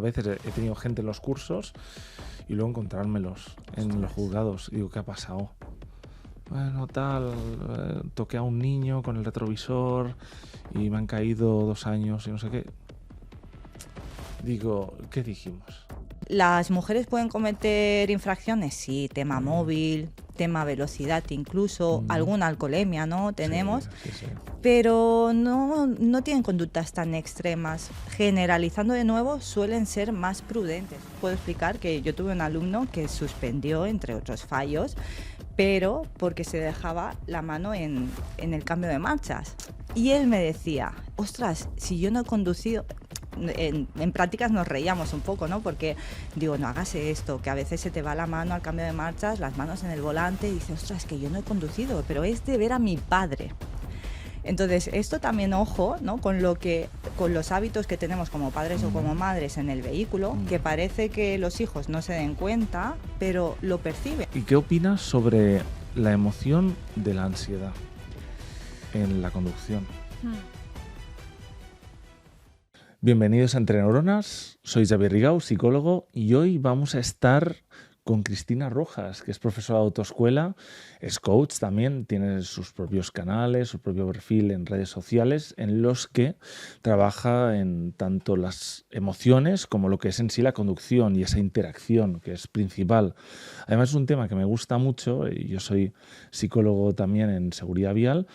veces he tenido gente en los cursos y luego encontrármelos en los juzgados. Y digo, ¿qué ha pasado? Bueno, tal, toqué a un niño con el retrovisor y me han caído 2 años y no sé qué. Digo, ¿qué dijimos? ¿Las mujeres pueden cometer infracciones? Sí, tema móvil, tema velocidad incluso, alguna alcoholemia, ¿no? Tenemos, Sí. pero no tienen conductas tan extremas. Generalizando de nuevo, suelen ser más prudentes. Puedo explicar que yo tuve un alumno que suspendió, entre otros fallos, pero porque se dejaba la mano en el cambio de marchas. Y él me decía, ostras, si yo no he conducido... En prácticas nos reíamos un poco, ¿no? Porque digo, no hagas esto, que a veces se te va la mano al cambio de marchas, las manos en el volante, y dices, ostras, que yo no he conducido, pero es de ver a mi padre. Entonces, esto también, ojo, ¿no? Con los hábitos que tenemos como padres o como madres en el vehículo, que parece que los hijos no se den cuenta, pero lo perciben. ¿Y qué opinas sobre la emoción de la ansiedad en la conducción? Bienvenidos a Entre Neuronas, soy Xavier Rigau, psicólogo, y hoy vamos a estar con Cristina Rojas, que es profesora de autoescuela, es coach también, tiene sus propios canales, su propio perfil en redes sociales, en los que trabaja en tanto las emociones como lo que es en sí la conducción y esa interacción que es principal. Además es un tema que me gusta mucho, y yo soy psicólogo también en seguridad vial,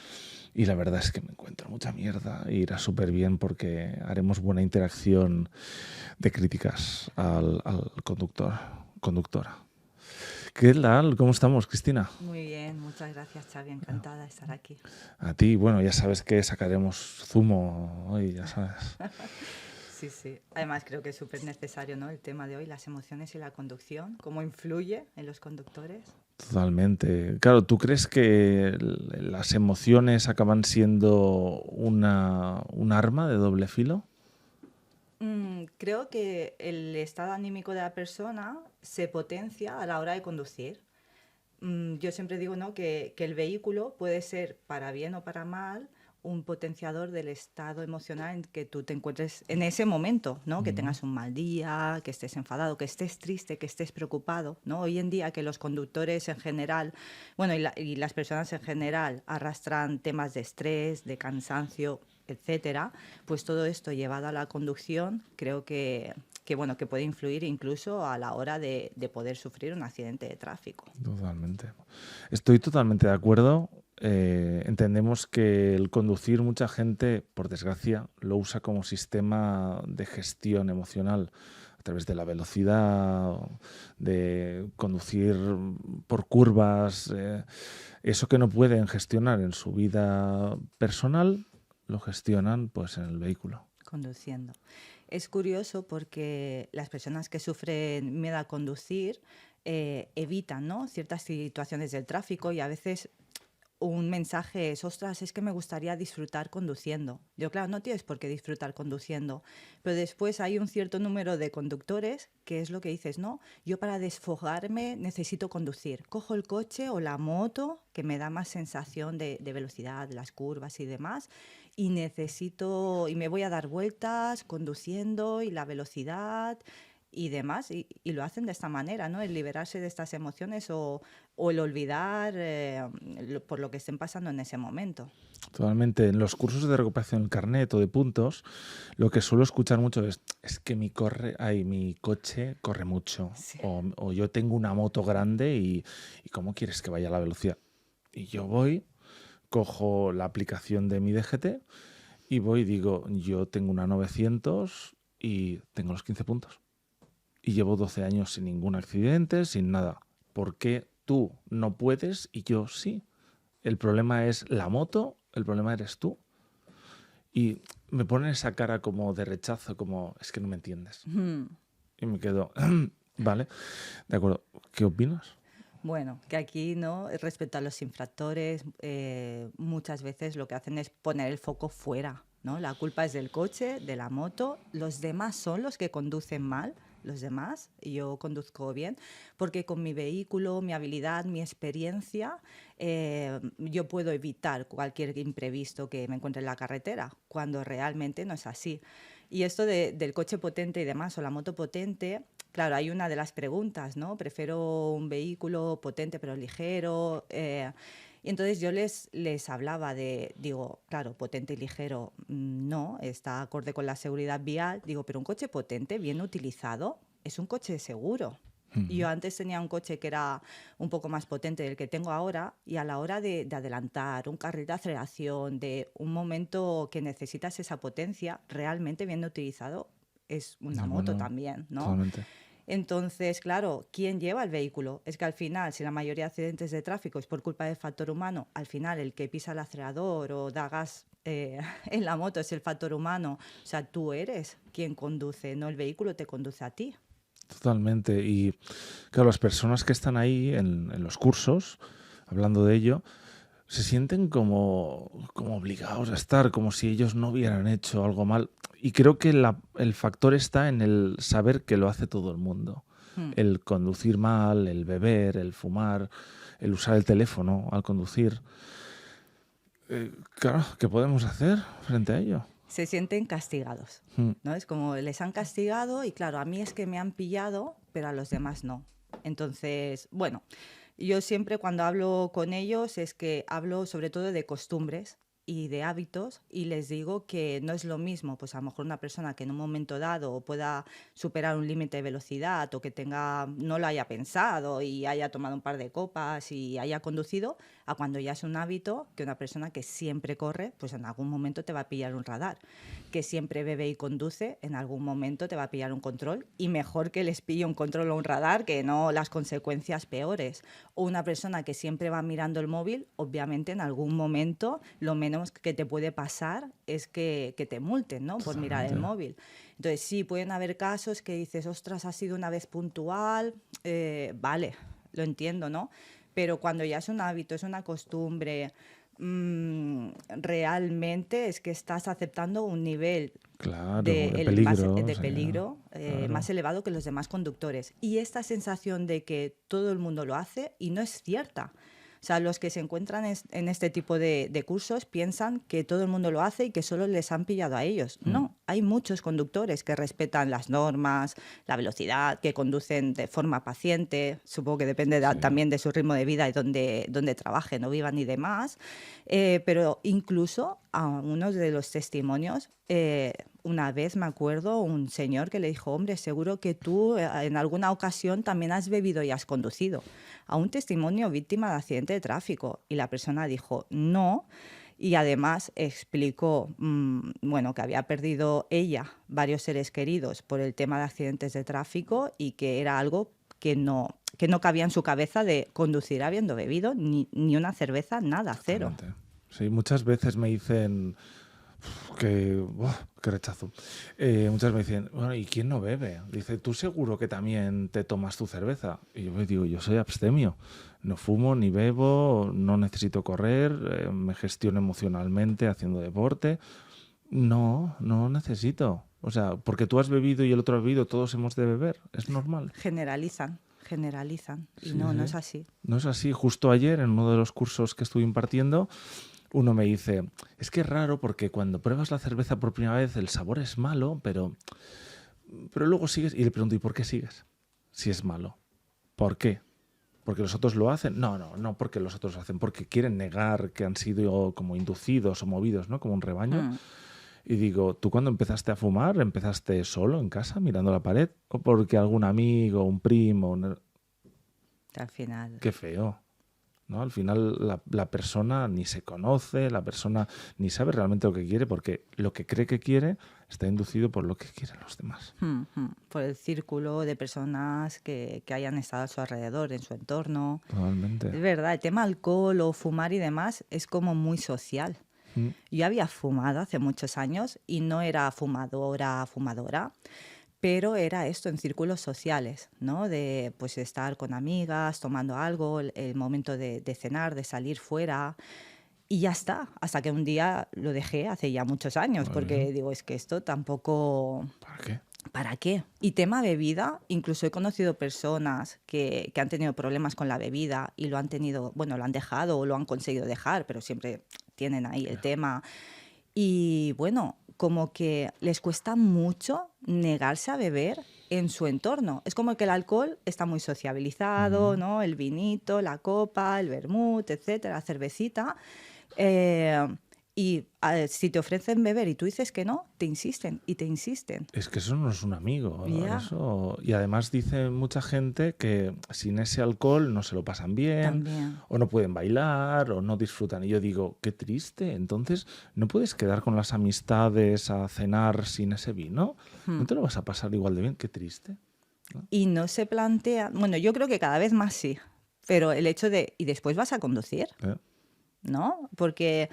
y la verdad es que me encuentro mucha mierda y irá súper bien porque haremos buena interacción de críticas al conductora. ¿Qué tal? ¿Cómo estamos, Cristina? Muy bien, muchas gracias, Xavi, encantada de estar aquí. A ti, bueno, ya sabes que sacaremos zumo hoy, ya sabes. Sí. Además creo que es súper necesario, ¿no? El tema de hoy, las emociones y la conducción, cómo influye en los conductores. Totalmente. Claro, ¿tú crees que las emociones acaban siendo un arma de doble filo? Creo que el estado anímico de la persona se potencia a la hora de conducir. Yo siempre digo, ¿no? que el vehículo puede ser, para bien o para mal, un potenciador del estado emocional en que tú te encuentres en ese momento, ¿no? Que tengas un mal día, que estés enfadado, que estés triste, que estés preocupado, ¿no? Hoy en día que los conductores en general, bueno, y las personas en general arrastran temas de estrés, de cansancio, etcétera, pues todo esto llevado a la conducción creo bueno, que puede influir incluso a la hora de poder sufrir un accidente de tráfico. Totalmente. Estoy totalmente de acuerdo. Entendemos que el conducir, mucha gente, por desgracia, lo usa como sistema de gestión emocional a través de la velocidad, de conducir por curvas. Eso que no pueden gestionar en su vida personal, lo gestionan pues en el vehículo. Conduciendo. Es curioso porque las personas que sufren miedo a conducir evitan, ¿no? ciertas situaciones del tráfico y a veces un mensaje es, ostras, es que me gustaría disfrutar conduciendo. Yo, claro, no tienes por qué disfrutar conduciendo, pero después hay un cierto número de conductores que es lo que dices, no, yo para desfogarme necesito conducir. Cojo el coche o la moto, que me da más sensación de velocidad, las curvas y demás, y me voy a dar vueltas conduciendo y la velocidad y demás, y lo hacen de esta manera, ¿no? El liberarse de estas emociones o el olvidar por lo que estén pasando en ese momento. Totalmente. En los cursos de recuperación del carnet o de puntos, lo que suelo escuchar mucho es que mi coche corre mucho. Sí. O yo tengo una moto grande y ¿cómo quieres que vaya a la velocidad? Y yo voy, cojo la aplicación de mi DGT y voy y digo, yo tengo una 900 y tengo los 15 puntos. Y llevo 12 años sin ningún accidente, sin nada. ¿Por qué tú no puedes y yo sí? El problema es la moto, el problema eres tú. Y me ponen esa cara como de rechazo, como es que no me entiendes. Y me quedo, vale, de acuerdo. ¿Qué opinas? Bueno, que aquí, ¿no? Respecto a los infractores, muchas veces lo que hacen es poner el foco fuera, ¿no? La culpa es del coche, de la moto, los demás son los que conducen mal, los demás, yo conduzco bien, porque con mi vehículo, mi habilidad, mi experiencia, yo puedo evitar cualquier imprevisto que me encuentre en la carretera, cuando realmente no es así. Y esto del coche potente y demás, o la moto potente, claro, hay una de las preguntas, ¿no? Prefiero un vehículo potente pero ligero. Y entonces yo les hablaba digo, claro, potente y ligero, no, está acorde con la seguridad vial. Digo, pero un coche potente, bien utilizado, es un coche seguro. Y yo antes tenía un coche que era un poco más potente del que tengo ahora, y a la hora de adelantar, un carril de aceleración, de un momento que necesitas esa potencia, realmente bien utilizado, es una Es moto bueno, también, ¿no? totalmente. Entonces, claro, ¿quién lleva el vehículo? Es que al final, si la mayoría de accidentes de tráfico es por culpa del factor humano, al final el que pisa el acelerador o da gas en la moto es el factor humano. O sea, tú eres quien conduce, no el vehículo te conduce a ti. Totalmente. Y claro, las personas que están ahí en los cursos, hablando de ello, se sienten como obligados a estar, como si ellos no hubieran hecho algo mal. Y creo que el factor está en el saber que lo hace todo el mundo. Hmm. El conducir mal, el beber, el fumar, el usar el teléfono al conducir. Claro, ¿qué podemos hacer frente a ello? Se sienten castigados, Mm, ¿no? Es como les han castigado y claro, a mí es que me han pillado, pero a los demás no. Entonces, bueno, yo siempre cuando hablo con ellos es que hablo sobre todo de costumbres y de hábitos y les digo que no es lo mismo, pues a lo mejor una persona que en un momento dado pueda superar un límite de velocidad o que no lo haya pensado y haya tomado un par de copas y haya conducido, a cuando ya es un hábito que una persona que siempre corre, pues en algún momento te va a pillar un radar, que siempre bebe y conduce, en algún momento te va a pillar un control y mejor que les pille un control o un radar que no las consecuencias peores. O una persona que siempre va mirando el móvil, obviamente en algún momento lo menos que te puede pasar es que te multen, ¿no? Por mirar el totalmente. móvil. Entonces sí, pueden haber casos que dices, ostras, ha sido una vez puntual, vale, lo entiendo, ¿no? Pero cuando ya es un hábito, es una costumbre, realmente es que estás aceptando un nivel Claro, de peligro, de o sea, peligro más claro. elevado que los demás conductores. Y esta sensación de que todo el mundo lo hace y no es cierta. O sea, los que se encuentran en este tipo de cursos piensan que todo el mundo lo hace y que solo les han pillado a ellos. Mm, No, hay muchos conductores que respetan las normas, la velocidad, que conducen de forma paciente. Supongo que depende sí. también de su ritmo de vida y donde trabajen o vivan y demás. Pero incluso a unos de los testimonios, una vez me acuerdo un señor que le dijo, hombre, seguro que tú en alguna ocasión también has bebido y has conducido. A un testimonio víctima de accidente de tráfico. Y la persona dijo, no. Y además explicó, bueno, que había perdido ella varios seres queridos por el tema de accidentes de tráfico y que era algo que no cabía en su cabeza de conducir habiendo bebido, ni una cerveza, nada, cero. Totalmente. Sí, muchas veces me dicen que, ¡buah! Qué rechazo. Muchas veces me dicen, bueno, ¿y quién no bebe? Dice, ¿tú seguro que también te tomas tu cerveza? Y yo me digo, yo soy abstemio. No fumo ni bebo, no necesito correr, me gestiono emocionalmente haciendo deporte. No, no necesito. O sea, porque tú has bebido y el otro ha bebido, todos hemos de beber. Es normal. Generalizan. Y Sí, no sí. es así. No es así. Justo ayer, en uno de los cursos que estuve impartiendo, uno me dice, es que es raro porque cuando pruebas la cerveza por primera vez el sabor es malo, pero luego sigues y le pregunto, ¿y por qué sigues? Si es malo. ¿Por qué? ¿Porque los otros lo hacen? No, no, no porque los otros lo hacen, porque quieren negar que han sido como inducidos o movidos, ¿no? Como un rebaño. Mm. Y digo, ¿tú cuando empezaste a fumar, empezaste solo en casa mirando la pared? ¿O porque algún amigo, un primo? Al final. Qué feo. ¿No? Al final la persona ni se conoce, la persona ni sabe realmente lo que quiere, porque lo que cree que quiere está inducido por lo que quieren los demás. Por el círculo de personas que hayan estado a su alrededor, en su entorno. Totalmente. Es verdad, el tema alcohol o fumar y demás es como muy social. Mm, Yo había fumado hace muchos años y no era fumadora, pero era esto en círculos sociales, ¿no? De pues estar con amigas, tomando algo, el momento de cenar, de salir fuera. Y ya está, hasta que un día lo dejé hace ya muchos años, ¿Has visto? porque digo, es que esto tampoco, ¿Para qué? ¿para qué? Y tema bebida, incluso he conocido personas que han tenido problemas con la bebida y lo han tenido, bueno, lo han dejado o lo han conseguido dejar, pero siempre tienen ahí el tema. Y bueno, como que les cuesta mucho negarse a beber en su entorno. Es como que el alcohol está muy sociabilizado, ¿no? El vinito, la copa, el vermut, etcétera, la cervecita. Eh, si te ofrecen beber y tú dices que no, te insisten y te insisten. Es que eso no es un amigo, ¿no? Ya, Eso. Y además dice mucha gente que sin ese alcohol no se lo pasan bien, también. o no pueden bailar, o no disfrutan. Y yo digo, qué triste. Entonces, ¿no puedes quedar con las amistades a cenar sin ese vino? ¿No te lo vas a pasar igual de bien? Qué triste. Y no se plantea, bueno, yo creo que cada vez más sí, pero el hecho de, ¿y después vas a conducir? ¿Eh? ¿No? Porque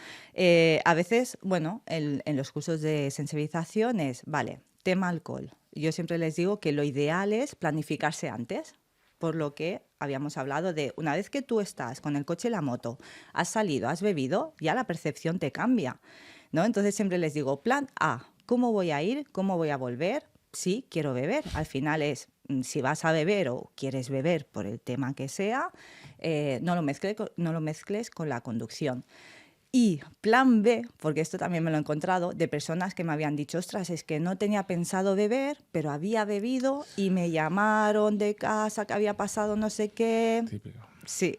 a veces, bueno, en los cursos de sensibilización es, vale, tema alcohol. Yo siempre les digo que lo ideal es planificarse antes, por lo que habíamos hablado de una vez que tú estás con el coche y la moto, has salido, has bebido, ya la percepción te cambia, ¿no? Entonces siempre les digo, plan A, ¿cómo voy a ir? ¿Cómo voy a volver? Sí, quiero beber. Al final es, si vas a beber o quieres beber por el tema que sea, no lo mezcles con la conducción. Y plan B, porque esto también me lo he encontrado, de personas que me habían dicho, ostras, es que no tenía pensado beber, pero había bebido y me llamaron de casa que había pasado no sé qué. Típico. Sí,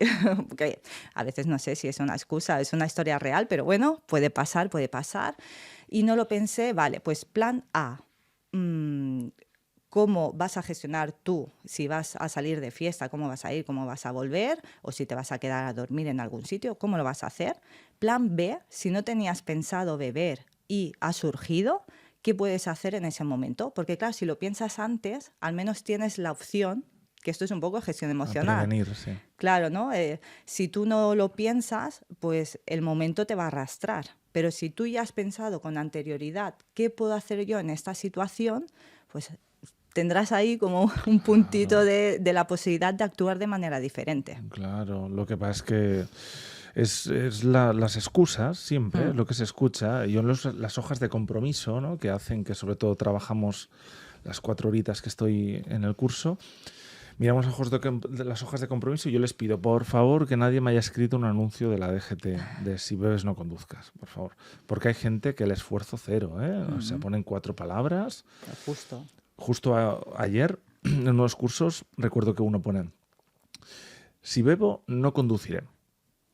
porque a veces no sé si es una excusa, es una historia real, pero bueno, puede pasar, puede pasar. Y no lo pensé, vale, pues plan A. mm, ¿Cómo vas a gestionar tú si vas a salir de fiesta? ¿Cómo vas a ir? ¿Cómo vas a volver? O si te vas a quedar a dormir en algún sitio, ¿cómo lo vas a hacer? Plan B, si no tenías pensado beber y ha surgido, ¿qué puedes hacer en ese momento? Porque claro, si lo piensas antes, al menos tienes la opción, que esto es un poco gestión A emocional. prevenir, sí. Claro, ¿no? Si tú no lo piensas, pues el momento te va a arrastrar. Pero si tú ya has pensado con anterioridad, ¿qué puedo hacer yo en esta situación? Pues tendrás ahí como un puntito Claro. de la posibilidad de actuar de manera diferente. Claro, lo que pasa es que es las excusas siempre, Mm. lo que se escucha. Yo en las hojas de compromiso, ¿no? Que hacen que sobre todo trabajamos las 4 horitas que estoy en el curso, miramos las hojas de compromiso y yo les pido, por favor, que nadie me haya escrito un anuncio de la DGT de si bebes no conduzcas, por favor. Porque hay gente que el esfuerzo cero, ¿eh? O sea, ponen 4 palabras. Justo. Justo ayer, en unos cursos, recuerdo que uno pone, si bebo, no conduciré.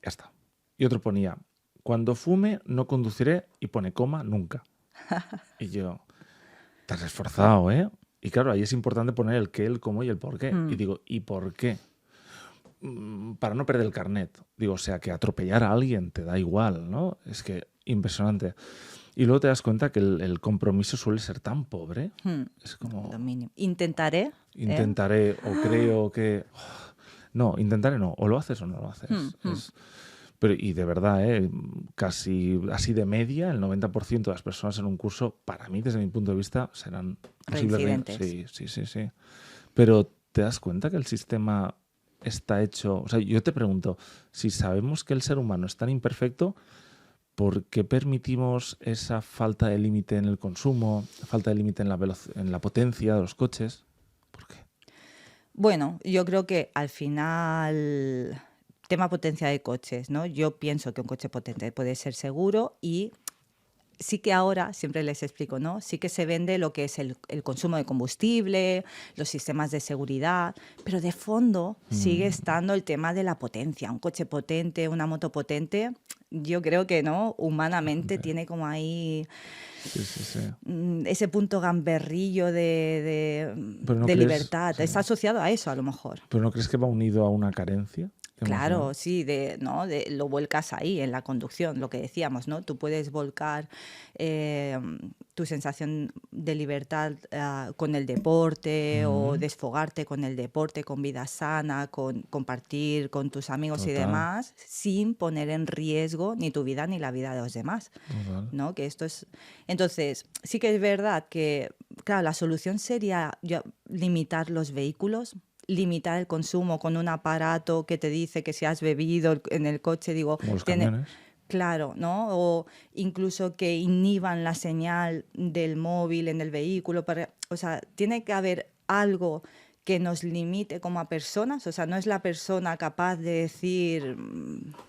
Ya está. Y otro ponía, cuando fume, no conduciré, y pone coma, nunca. Y yo, te has esforzado, ¿eh? Y claro, ahí es importante poner el qué, el cómo y el por qué. Y digo, ¿y por qué? Para no perder el carnet. Digo, o sea, que atropellar a alguien te da igual, ¿no? Es que impresionante. Y luego te das cuenta que el compromiso suele ser tan pobre. Es Lo como, mínimo. Intentaré. intentaré o creo que... No, intentaré no. O lo haces o no lo haces. Pero, y de verdad, casi así de media, el 90% de las personas en un curso, para mí, desde mi punto de vista, serán posibles Reincidentes. Sí. Pero te das cuenta que el sistema está hecho... O sea, yo te pregunto, si sabemos que el ser humano es tan imperfecto, ¿por qué permitimos esa falta de límite en el consumo, falta de límite en la potencia de los coches? ¿Por qué? Bueno, yo creo que al final, tema potencia de coches, ¿no? Yo pienso que un coche potente puede ser seguro y sí que ahora, siempre les explico, ¿no? Sí que se vende lo que es el consumo de combustible, los sistemas de seguridad, pero de fondo sigue estando el tema de la potencia. Un coche potente, una moto potente, yo creo que no, humanamente tiene como ahí Sí. ese punto gamberrillo Pero no de crees, libertad. sí. Está asociado a eso, a lo mejor. ¿Pero no crees que va unido a una carencia emocional? Claro, sí, ¿no? Lo vuelcas ahí en la conducción, lo que decíamos, ¿no? Tú puedes volcar eh, tu sensación de libertad con el deporte o desfogarte con el deporte, con vida sana, con compartir con tus amigos y Total. demás, sin poner en riesgo ni tu vida ni la vida de los demás, Total. ¿no? Que esto es... Entonces, sí que es verdad que, claro, la solución sería limitar los vehículos, limitar el consumo con un aparato que te dice que si has bebido en el coche, digo, Como los camiones. claro, ¿no? O incluso que inhiban la señal del móvil en el vehículo. O sea, tiene que haber algo que nos limite como a personas, o sea, no es la persona capaz de decir,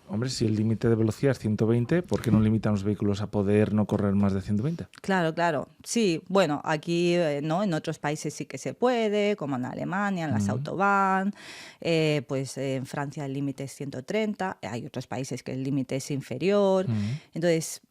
Hombre, si el límite de velocidad es 120, ¿por qué no limitan los vehículos a poder no correr más de 120? claro, claro, sí, bueno, aquí no, en otros países sí que se puede, como en Alemania, en las Mm, autobahn, pues en Francia el límite es 130, hay otros países que el límite es inferior, mm, entonces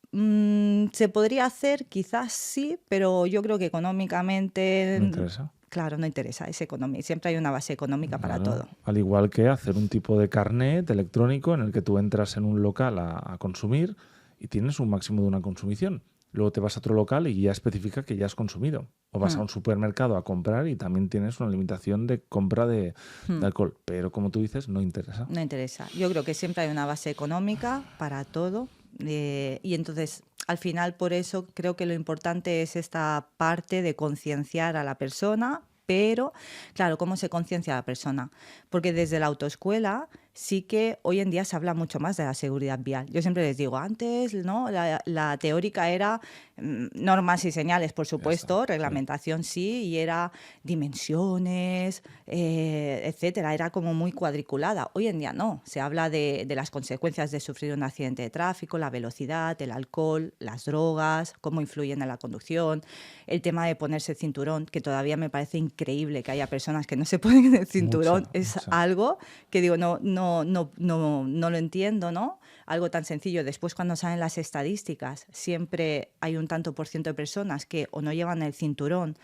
se podría hacer, quizás sí, pero yo creo que económicamente, no interesa. claro, no interesa, es económico, siempre hay una base económica para Claro. todo. Al igual que hacer un tipo de carnet electrónico en el que tú entras en un local a consumir y tienes un máximo de una consumición. Luego te vas a otro local y ya especifica que ya has consumido. O vas a Hmm, un supermercado a comprar y también tienes una limitación de compra de hmm. alcohol. Pero como tú dices, no interesa. No interesa. Yo creo que siempre hay una base económica para todo. Y entonces, al final, por eso creo que lo importante es esta parte de concienciar a la persona. Pero, claro, ¿cómo se conciencia a la persona? Porque desde la autoescuela sí que hoy en día se habla mucho más de la seguridad vial. Yo siempre les digo, antes, ¿no? La teórica era normas y señales, por Ya está. supuesto, Sí. reglamentación sí, y era dimensiones, etcétera. Era como muy cuadriculada. Hoy en día no. Se habla de las consecuencias de sufrir un accidente de tráfico, la velocidad, el alcohol, las drogas, cómo influyen en la conducción, el tema de ponerse cinturón, que todavía me parece increíble que haya personas que no se ponen el cinturón. Mucha, Es mucha. algo que digo, no lo entiendo, ¿no? Algo tan sencillo. Después, cuando salen las estadísticas, siempre hay un tanto por ciento de personas que o no llevan el cinturón,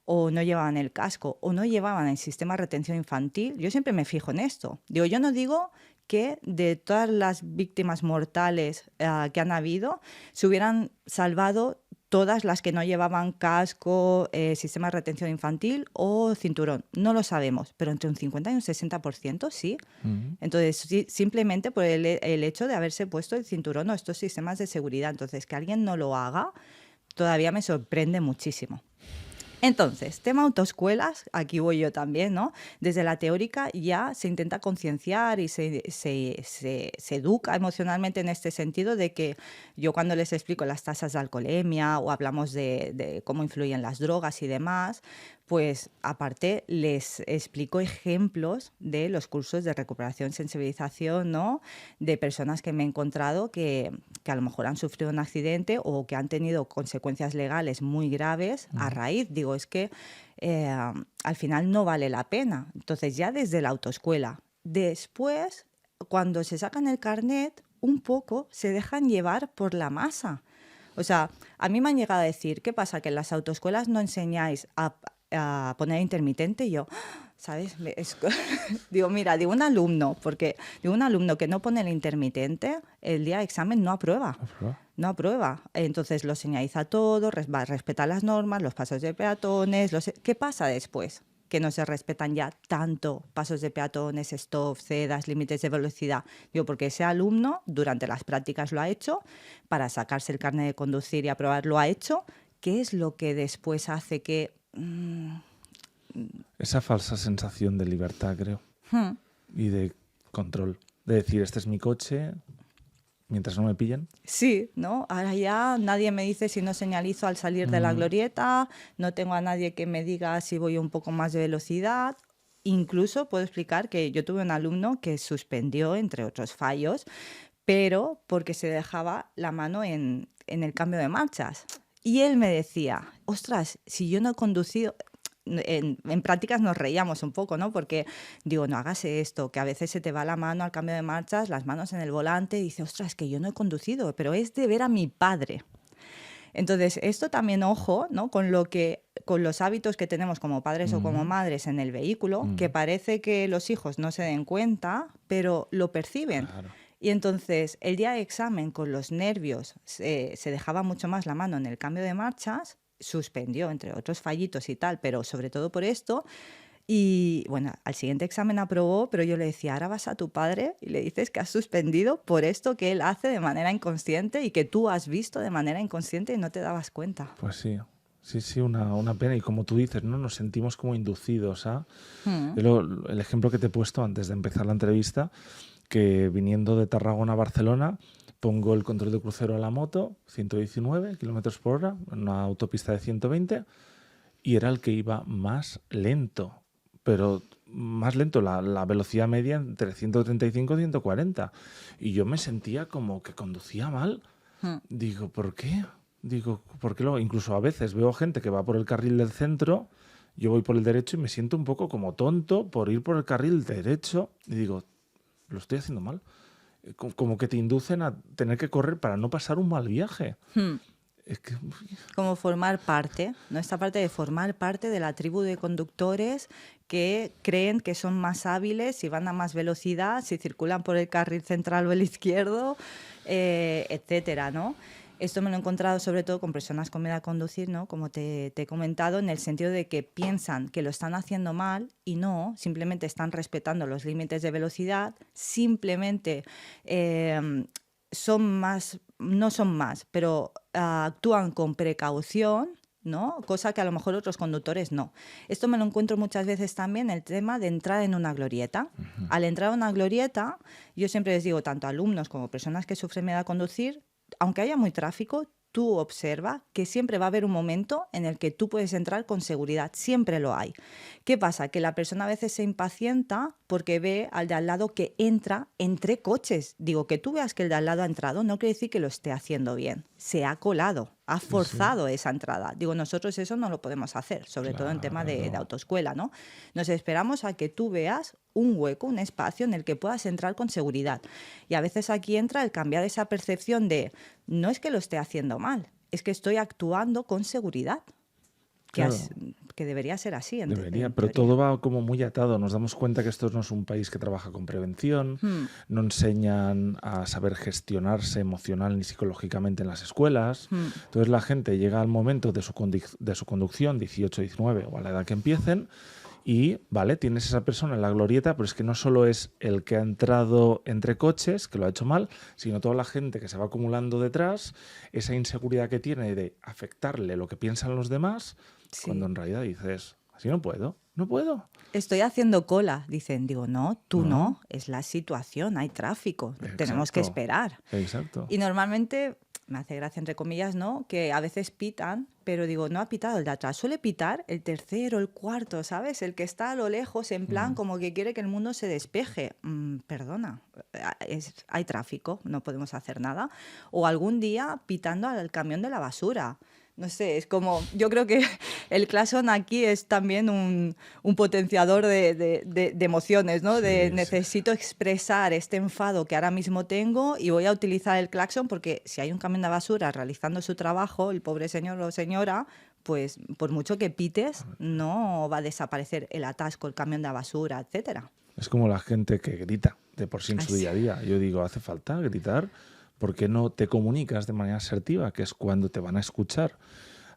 o no llevaban el casco, o no llevaban el sistema de retención infantil. Yo siempre me fijo en esto. Digo, yo no digo que de todas las víctimas mortales que han habido, se hubieran salvado todas las que no llevaban casco, sistema de retención infantil o cinturón. No lo sabemos, pero entre un 50 y un 60% sí. Mm. Entonces, simplemente por el hecho de haberse puesto el cinturón o estos sistemas de seguridad. Entonces, que alguien no lo haga, todavía me sorprende muchísimo. Entonces, tema autoescuelas, aquí voy yo también, ¿no? Desde la teórica ya se intenta concienciar y se educa emocionalmente en este sentido de que yo cuando les explico las tasas de alcoholemia o hablamos de cómo influyen las drogas y demás, pues aparte les explico ejemplos de los cursos de recuperación, sensibilización, ¿no? De personas que me he encontrado que a lo mejor han sufrido un accidente o que han tenido consecuencias legales muy graves a raíz. Digo, es que al final no vale la pena. Entonces ya desde la autoescuela. Después, cuando se sacan el carnet, un poco se dejan llevar por la masa. O sea, a mí me han llegado a decir, ¿qué pasa? Que en las autoescuelas no enseñáis a poner intermitente. Y yo, ¿sabes? Digo, mira, digo un alumno, porque digo un alumno que no pone el intermitente, el día de examen no aprueba. ¿Aprueba? No aprueba. Entonces lo señaliza todo, respeta las normas, los pasos de peatones. ¿Qué pasa después? Que no se respetan ya tanto pasos de peatones, stop, cedas, límites de velocidad. Digo, porque ese alumno durante las prácticas lo ha hecho, para sacarse el carnet de conducir y aprobar lo ha hecho. ¿Qué es lo que después hace que... Esa falsa sensación de libertad, creo, hmm, y de control. De decir, este es mi coche, mientras no me pillen. sí, ¿no? Ahora ya nadie me dice si no señalizo al salir de la glorieta, no tengo a nadie que me diga si voy un poco más de velocidad. Incluso puedo explicar que yo tuve un alumno que suspendió, entre otros fallos, pero porque se dejaba la mano en el cambio de marchas. Y él me decía, ostras, si yo no he conducido... En prácticas nos reíamos un poco, ¿no? Porque digo, no hagas esto, que a veces se te va la mano al cambio de marchas, las manos en el volante, y dice, ostras, que yo no he conducido, pero es de ver a mi padre. Entonces, esto también, ojo, ¿no? Con los hábitos que tenemos como padres o como madres en el vehículo, que parece que los hijos no se den cuenta, pero lo perciben. Claro. Y entonces, el día de examen, con los nervios, se dejaba mucho más la mano en el cambio de marchas, suspendió, entre otros fallitos y tal, pero sobre todo por esto. Y bueno, al siguiente examen aprobó, pero yo le decía, ahora vas a tu padre y le dices que has suspendido por esto que él hace de manera inconsciente y que tú has visto de manera inconsciente y no te dabas cuenta. Pues sí, sí, sí, una pena. Y como tú dices, ¿no? Nos sentimos como inducidos a... El ejemplo que te he puesto antes de empezar la entrevista, que viniendo de Tarragona a Barcelona, pongo el control de crucero a la moto, 119 kilómetros por hora, en una autopista de 120, y era el que iba más lento. pero más lento, la velocidad media entre 135 y 140. Y yo me sentía como que conducía mal. Mm. Digo, ¿por qué? Digo, ¿por qué incluso a veces veo gente que va por el carril del centro, yo voy por el derecho y me siento un poco como tonto por ir por el carril derecho. Y digo, lo estoy haciendo mal. Como que te inducen a tener que correr para no pasar un mal viaje. Mm. Es que, Como formar parte, ¿no? Esta parte de formar parte de la tribu de conductores que creen que son más hábiles si van a más velocidad, si circulan por el carril central o el izquierdo, etcétera, ¿no? Esto me lo he encontrado sobre todo con personas con miedo a conducir, ¿no? Como te he comentado, en el sentido de que piensan que lo están haciendo mal y no, simplemente están respetando los límites de velocidad, simplemente son más, no son más, pero actúan con precaución, ¿no? Cosa que a lo mejor otros conductores no. Esto me lo encuentro muchas veces también el tema de entrar en una glorieta. Al entrar a una glorieta, yo siempre les digo, tanto a alumnos como personas que sufren miedo a conducir, aunque haya muy tráfico, tú observa que siempre va a haber un momento en el que tú puedes entrar con seguridad, siempre lo hay. ¿Qué pasa? Que la persona a veces se impacienta porque ve al de al lado que entra entre coches. Digo, que tú veas que el de al lado ha entrado no quiere decir que lo esté haciendo bien. Se ha colado, ha forzado esa entrada. Digo, nosotros eso no lo podemos hacer, sobre todo en tema de autoescuela, ¿no? Nos esperamos a que tú veas un hueco, un espacio en el que puedas entrar con seguridad. Y a veces aquí entra el cambiar esa percepción de no es que lo esté haciendo mal, es que estoy actuando con seguridad. claro, Que debería ser así. debería, En pero teoría. todo va como muy atado. Nos damos cuenta que esto no es un país que trabaja con prevención, no enseñan a saber gestionarse emocional ni psicológicamente en las escuelas. Entonces la gente llega al momento de su conducción, 18, 19 o a la edad que empiecen, y, vale, tienes esa persona en la glorieta, pero es que no solo es el que ha entrado entre coches, que lo ha hecho mal, sino toda la gente que se va acumulando detrás, esa inseguridad que tiene de afectarle lo que piensan los demás, cuando Sí. en realidad dices, así no puedo, no puedo. Estoy haciendo cola, dicen. Digo, no, tú Ah, no, es la situación, hay tráfico, tenemos que exacto, esperar. exacto. Y normalmente, me hace gracia entre comillas, ¿no? Que a veces pitan, pero digo, no ha pitado el de atrás, suele pitar el tercero, el cuarto, ¿sabes? El que está a lo lejos, en plan, como que quiere que el mundo se despeje. Perdona, hay tráfico, no podemos hacer nada. O algún día pitando al camión de la basura. No sé, es como, yo creo que el claxon aquí es también un potenciador de emociones, ¿no? De Sí, sí. necesito expresar este enfado que ahora mismo tengo y voy a utilizar el claxon porque si hay un camión de basura realizando su trabajo, el pobre señor o señora, pues por mucho que pites, no va a desaparecer el atasco, el camión de basura, etcétera. Es como la gente que grita de por sí en Ay, su sí. día a día. Yo digo, ¿hace falta gritar? ¿Por qué no te comunicas de manera asertiva? Que es cuando te van a escuchar.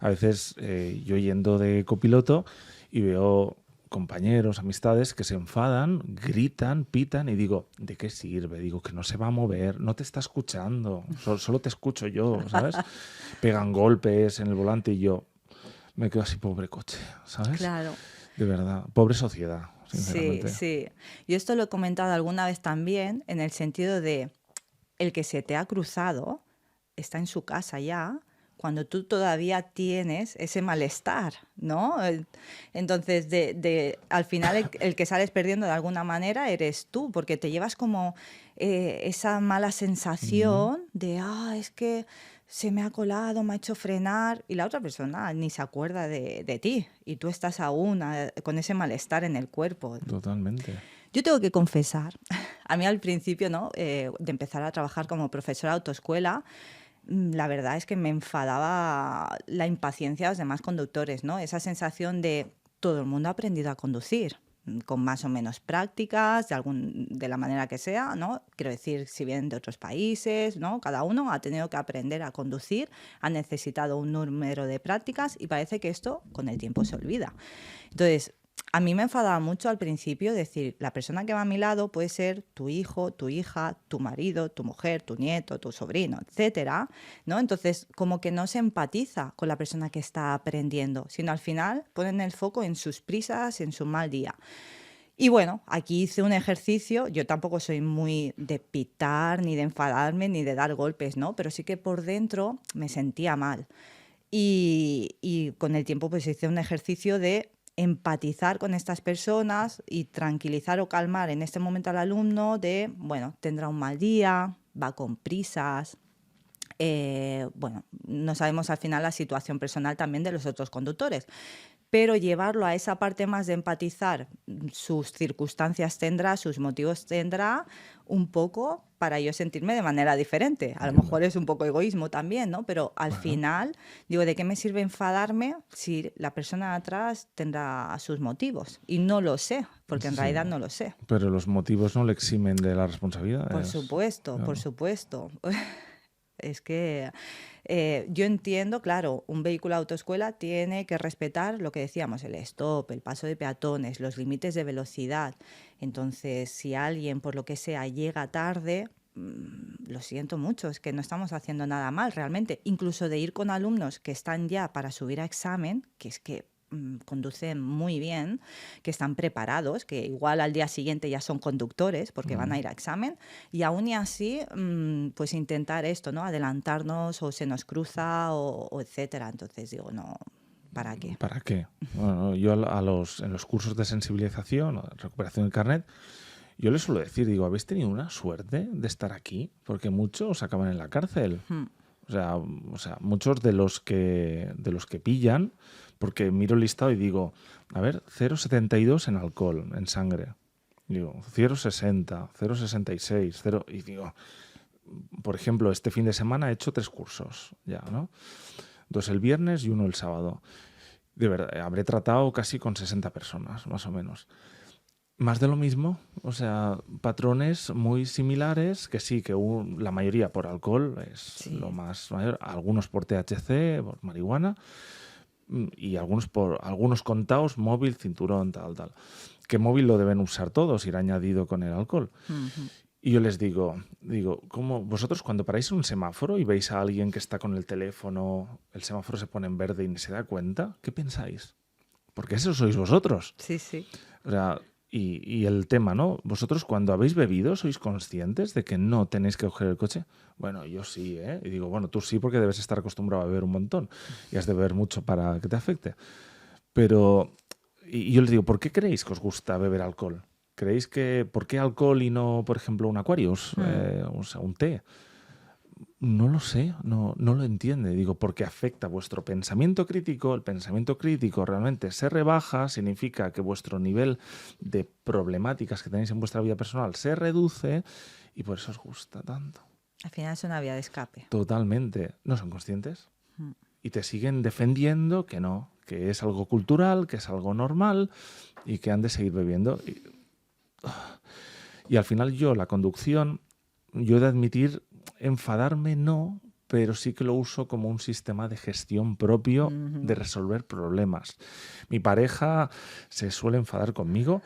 A veces yo yendo de copiloto y veo compañeros, amistades que se enfadan, gritan, pitan y digo, ¿de qué sirve? Digo, que no se va a mover, no te está escuchando, solo te escucho yo, ¿sabes? Pegan golpes en el volante y yo me quedo así, pobre coche, ¿sabes? Claro. De verdad, pobre sociedad, Sí, sinceramente. sí. Yo esto lo he comentado alguna vez también, en el sentido de el que se te ha cruzado está en su casa ya, cuando tú todavía tienes ese malestar, ¿no? Entonces, al final el que sales perdiendo de alguna manera eres tú, porque te llevas como esa mala Ujú. sensación de, es que se me ha colado, me ha hecho frenar, y la otra persona ni se acuerda de ti, y tú estás aún con ese malestar en el cuerpo. Totalmente. Yo tengo que confesar, a mí al principio, ¿no? De empezar a trabajar como profesora de autoescuela, la verdad es que me enfadaba la impaciencia de los demás conductores, ¿no? Esa sensación de todo el mundo ha aprendido a conducir, con más o menos prácticas, de la manera que sea, ¿no? Quiero decir, si vienen de otros países, ¿no? Cada uno ha tenido que aprender a conducir, ha necesitado un número de prácticas y parece que esto con el tiempo se olvida. Entonces, a mí me enfadaba mucho al principio decir, la persona que va a mi lado puede ser tu hijo, tu hija, tu marido, tu mujer, tu nieto, tu sobrino, etcétera, ¿no? Entonces, como que no se empatiza con la persona que está aprendiendo, sino al final ponen el foco en sus prisas, en su mal día. Y bueno, aquí hice un ejercicio, yo tampoco soy muy de pitar, ni de enfadarme, ni de dar golpes, ¿no? Pero sí que por dentro me sentía mal. Y con el tiempo pues hice un ejercicio de empatizar con estas personas y tranquilizar o calmar en este momento al alumno de, bueno, tendrá un mal día, va con prisas. Bueno, no sabemos al final la situación personal también de los otros conductores, pero llevarlo a esa parte más de empatizar, sus circunstancias tendrá, sus motivos tendrá, un poco para yo sentirme de manera diferente. A lo Entiendo. mejor es un poco egoísmo también, ¿no? Pero al Bueno, final, digo, ¿de qué me sirve enfadarme si la persona de atrás tendrá sus motivos? Y no lo sé, porque en sí, realidad no lo sé. pero los motivos no le eximen de la responsabilidad. Por supuesto, por Claro. supuesto. Es que yo entiendo, claro, un vehículo de autoescuela tiene que respetar lo que decíamos, el stop, el paso de peatones, los límites de velocidad. Entonces, si alguien, por lo que sea, llega tarde, lo siento mucho, es que no estamos haciendo nada mal realmente. Incluso de ir con alumnos que están ya para subir a examen, que es que conducen muy bien, que están preparados, que igual al día siguiente ya son conductores porque van a ir a examen, y aún y así, pues intentar esto, ¿no? Adelantarnos o se nos cruza o etcétera. Entonces digo, no, ¿para qué? ¿Para qué? Bueno, yo en los cursos de sensibilización o de recuperación del carnet, yo les suelo decir, digo, habéis tenido una suerte de estar aquí, porque muchos acaban en la cárcel. O sea, muchos de los que pillan, porque miro el listado y digo, a ver, 0,72 en alcohol, en sangre. Digo, 0,60, 0,66, 0... Y digo, por ejemplo, este fin de semana he hecho 3 cursos ya, ¿no? 2 el viernes y 1 el sábado. De verdad, habré tratado casi con 60 personas, más o menos. Más de lo mismo, o sea, patrones muy similares, que sí, que la mayoría por alcohol es Sí. lo más mayor, algunos por THC, por marihuana, y algunos contados, móvil, cinturón, tal. Que móvil lo deben usar todos, ir añadido con el alcohol. Y yo les digo, ¿cómo vosotros cuando paráis en un semáforo y veis a alguien que está con el teléfono, el semáforo se pone en verde y ni se da cuenta? ¿Qué pensáis? Porque eso sois vosotros. Sí, sí. O sea, y el tema, ¿no? Vosotros cuando habéis bebido sois conscientes de que no tenéis que coger el coche. Bueno, yo sí, ¿eh? Y digo, bueno, tú sí porque debes estar acostumbrado a beber un montón y has de beber mucho para que te afecte. Pero, y yo les digo, ¿por qué creéis que os gusta beber alcohol? ¿Creéis que, por qué alcohol y no, por ejemplo, un Aquarius, o sea, un té? No lo sé, no lo entiende. Digo, porque afecta vuestro pensamiento crítico. El pensamiento crítico realmente se rebaja, significa que vuestro nivel de problemáticas que tenéis en vuestra vida personal se reduce y por eso os gusta tanto. Al final es una vía de escape. Totalmente. ¿No son conscientes? Y te siguen defendiendo que no, que es algo cultural, que es algo normal y que han de seguir bebiendo. Y al final la conducción, yo he de admitir, enfadarme no, pero sí que lo uso como un sistema de gestión propio de resolver problemas. Mi pareja se suele enfadar conmigo,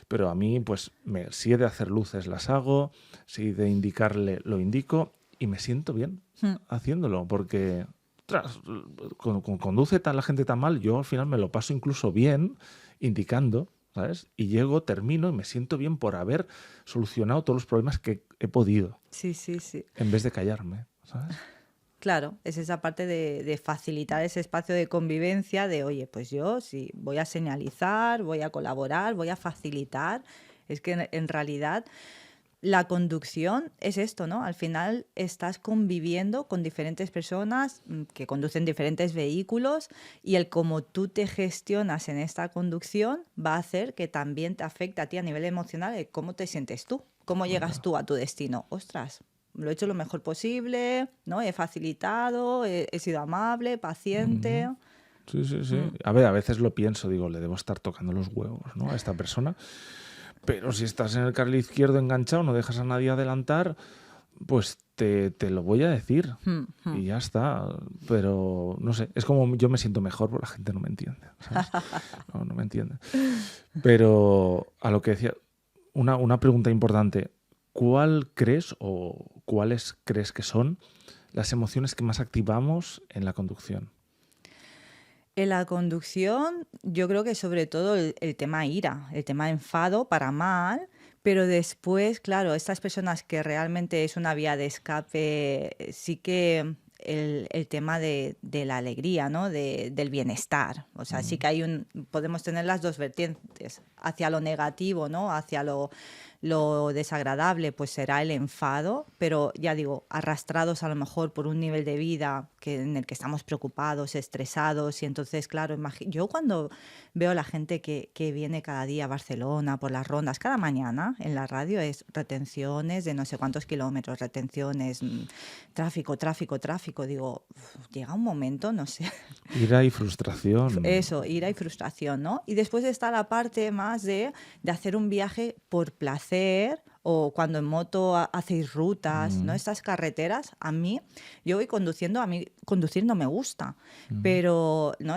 pero a mí, pues, si he de hacer luces, las hago, si he de indicarle, lo indico y me siento bien haciéndolo, porque conduce la gente tan mal, yo al final me lo paso incluso bien indicando, ¿sabes? Y llego, termino y me siento bien por haber solucionado todos los problemas que he podido. Sí, sí, sí. En vez de callarme, ¿sabes? Claro, es esa parte de facilitar ese espacio de convivencia de, oye, pues yo sí voy a señalizar, voy a colaborar, voy a facilitar. Es que en realidad la conducción es esto, ¿no? Al final estás conviviendo con diferentes personas que conducen diferentes vehículos y el cómo tú te gestionas en esta conducción va a hacer que también te afecte a ti a nivel emocional el cómo te sientes tú, cómo llegas tú a tu destino. Ostras, lo he hecho lo mejor posible, ¿no? He facilitado, he sido amable, paciente. Sí, sí, sí. A ver, a veces lo pienso, digo, le debo estar tocando los huevos, ¿no? A esta persona. Pero si estás en el carril izquierdo enganchado, no dejas a nadie adelantar, pues te lo voy a decir. Y ya está. Pero no sé, es como yo me siento mejor porque la gente no me entiende, ¿sabes? No me entiende. Pero a lo que decía, una pregunta importante. ¿Cuál crees o cuáles crees que son las emociones que más activamos en la conducción? En la conducción, yo creo que sobre todo el tema ira, el tema enfado para mal, pero después, claro, estas personas que realmente es una vía de escape, sí que el tema de la alegría, ¿no? Del bienestar. O sea, sí que podemos tener las dos vertientes. Hacia lo negativo, ¿no? Hacia lo desagradable, pues será el enfado, pero ya digo, arrastrados a lo mejor por un nivel de vida en el que estamos preocupados, estresados, y entonces, claro, yo cuando veo a la gente que viene cada día a Barcelona por las rondas, cada mañana en la radio es retenciones de no sé cuántos kilómetros, retenciones, tráfico, digo, llega un momento, no sé. Ira y frustración. Eso, ira y frustración, ¿no? Y después está la parte más de hacer un viaje por placer, o cuando en moto hacéis rutas, ¿no? Estas carreteras, yo voy conduciendo, a mí conducir no me gusta, pero, ¿no?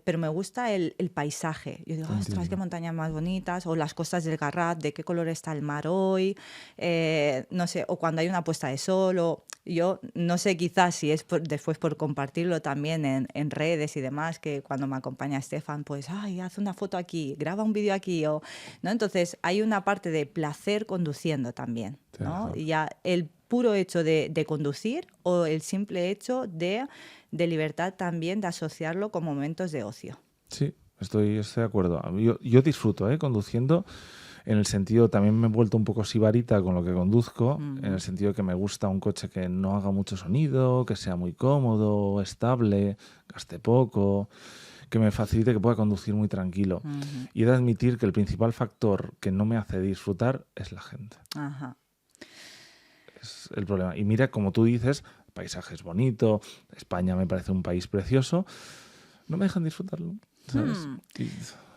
Pero me gusta el paisaje. Yo digo, ostras, qué montañas más bonitas, o las costas del Garraf, de qué color está el mar hoy, no sé, o cuando hay una puesta de sol, o yo no sé, quizás si es después por compartirlo también en redes y demás, que cuando me acompaña Estefan, pues, ay, haz una foto aquí, graba un vídeo aquí, ¿no? Entonces hay una parte de placer conduciendo también, ¿no? Y ya el puro hecho de conducir, o el simple hecho de libertad también, de asociarlo con momentos de ocio. Sí, estoy de acuerdo. Yo disfruto conduciendo, en el sentido, también me he vuelto un poco sibarita con lo que conduzco, en el sentido que me gusta un coche que no haga mucho sonido, que sea muy cómodo, estable, gaste poco, que me facilite, que pueda conducir muy tranquilo. Y he de admitir que el principal factor que no me hace disfrutar es la gente. Ajá. Es el problema. Y mira, como tú dices, paisaje es bonito, España me parece un país precioso, no me dejan disfrutarlo, ¿sabes?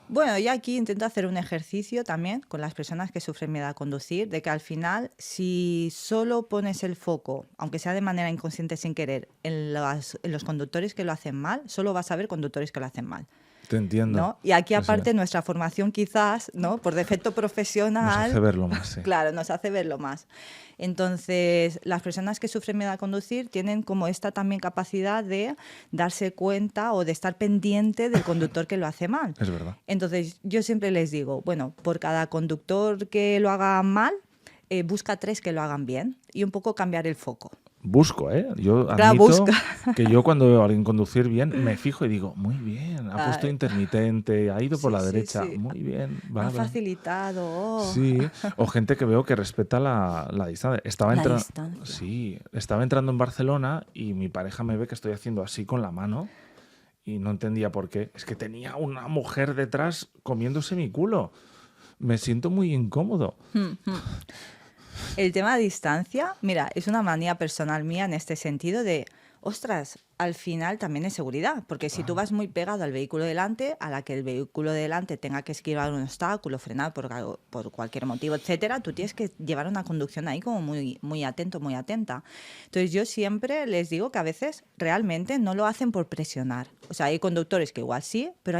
Bueno, yo aquí intento hacer un ejercicio también con las personas que sufren miedo a conducir, de que al final, si solo pones el foco, aunque sea de manera inconsciente sin querer, en los conductores que lo hacen mal, solo vas a ver conductores que lo hacen mal. Te entiendo. ¿No? Y aquí aparte nuestra formación quizás, ¿no? Por defecto profesional, nos hace verlo más, sí. Claro, nos hace verlo más. Entonces, las personas que sufren miedo a conducir tienen como esta también capacidad de darse cuenta o de estar pendiente del conductor que lo hace mal. Es verdad. Entonces, yo siempre les digo, bueno, por cada conductor que lo haga mal, busca 3 que lo hagan bien, y un poco cambiar el foco. Busco, yo admito que yo cuando veo a alguien conducir bien, me fijo y digo, muy bien, ha puesto intermitente, ha ido por la derecha, muy bien. Ha facilitado. Sí, o gente que veo que respeta la distancia. Sí, estaba entrando en Barcelona y mi pareja me ve que estoy haciendo así con la mano y no entendía por qué. Es que tenía una mujer detrás comiéndose mi culo. Me siento muy incómodo. El tema de distancia, mira, es una manía personal mía en este sentido de, ostras, al final también es seguridad, porque si tú vas muy pegado al vehículo delante, a la que el vehículo delante tenga que esquivar un obstáculo, frenar por cualquier motivo, etcétera, tú tienes que llevar una conducción ahí como muy, muy atento, muy atenta. Entonces yo siempre les digo que a veces realmente no lo hacen por presionar. O sea, hay conductores que igual sí, pero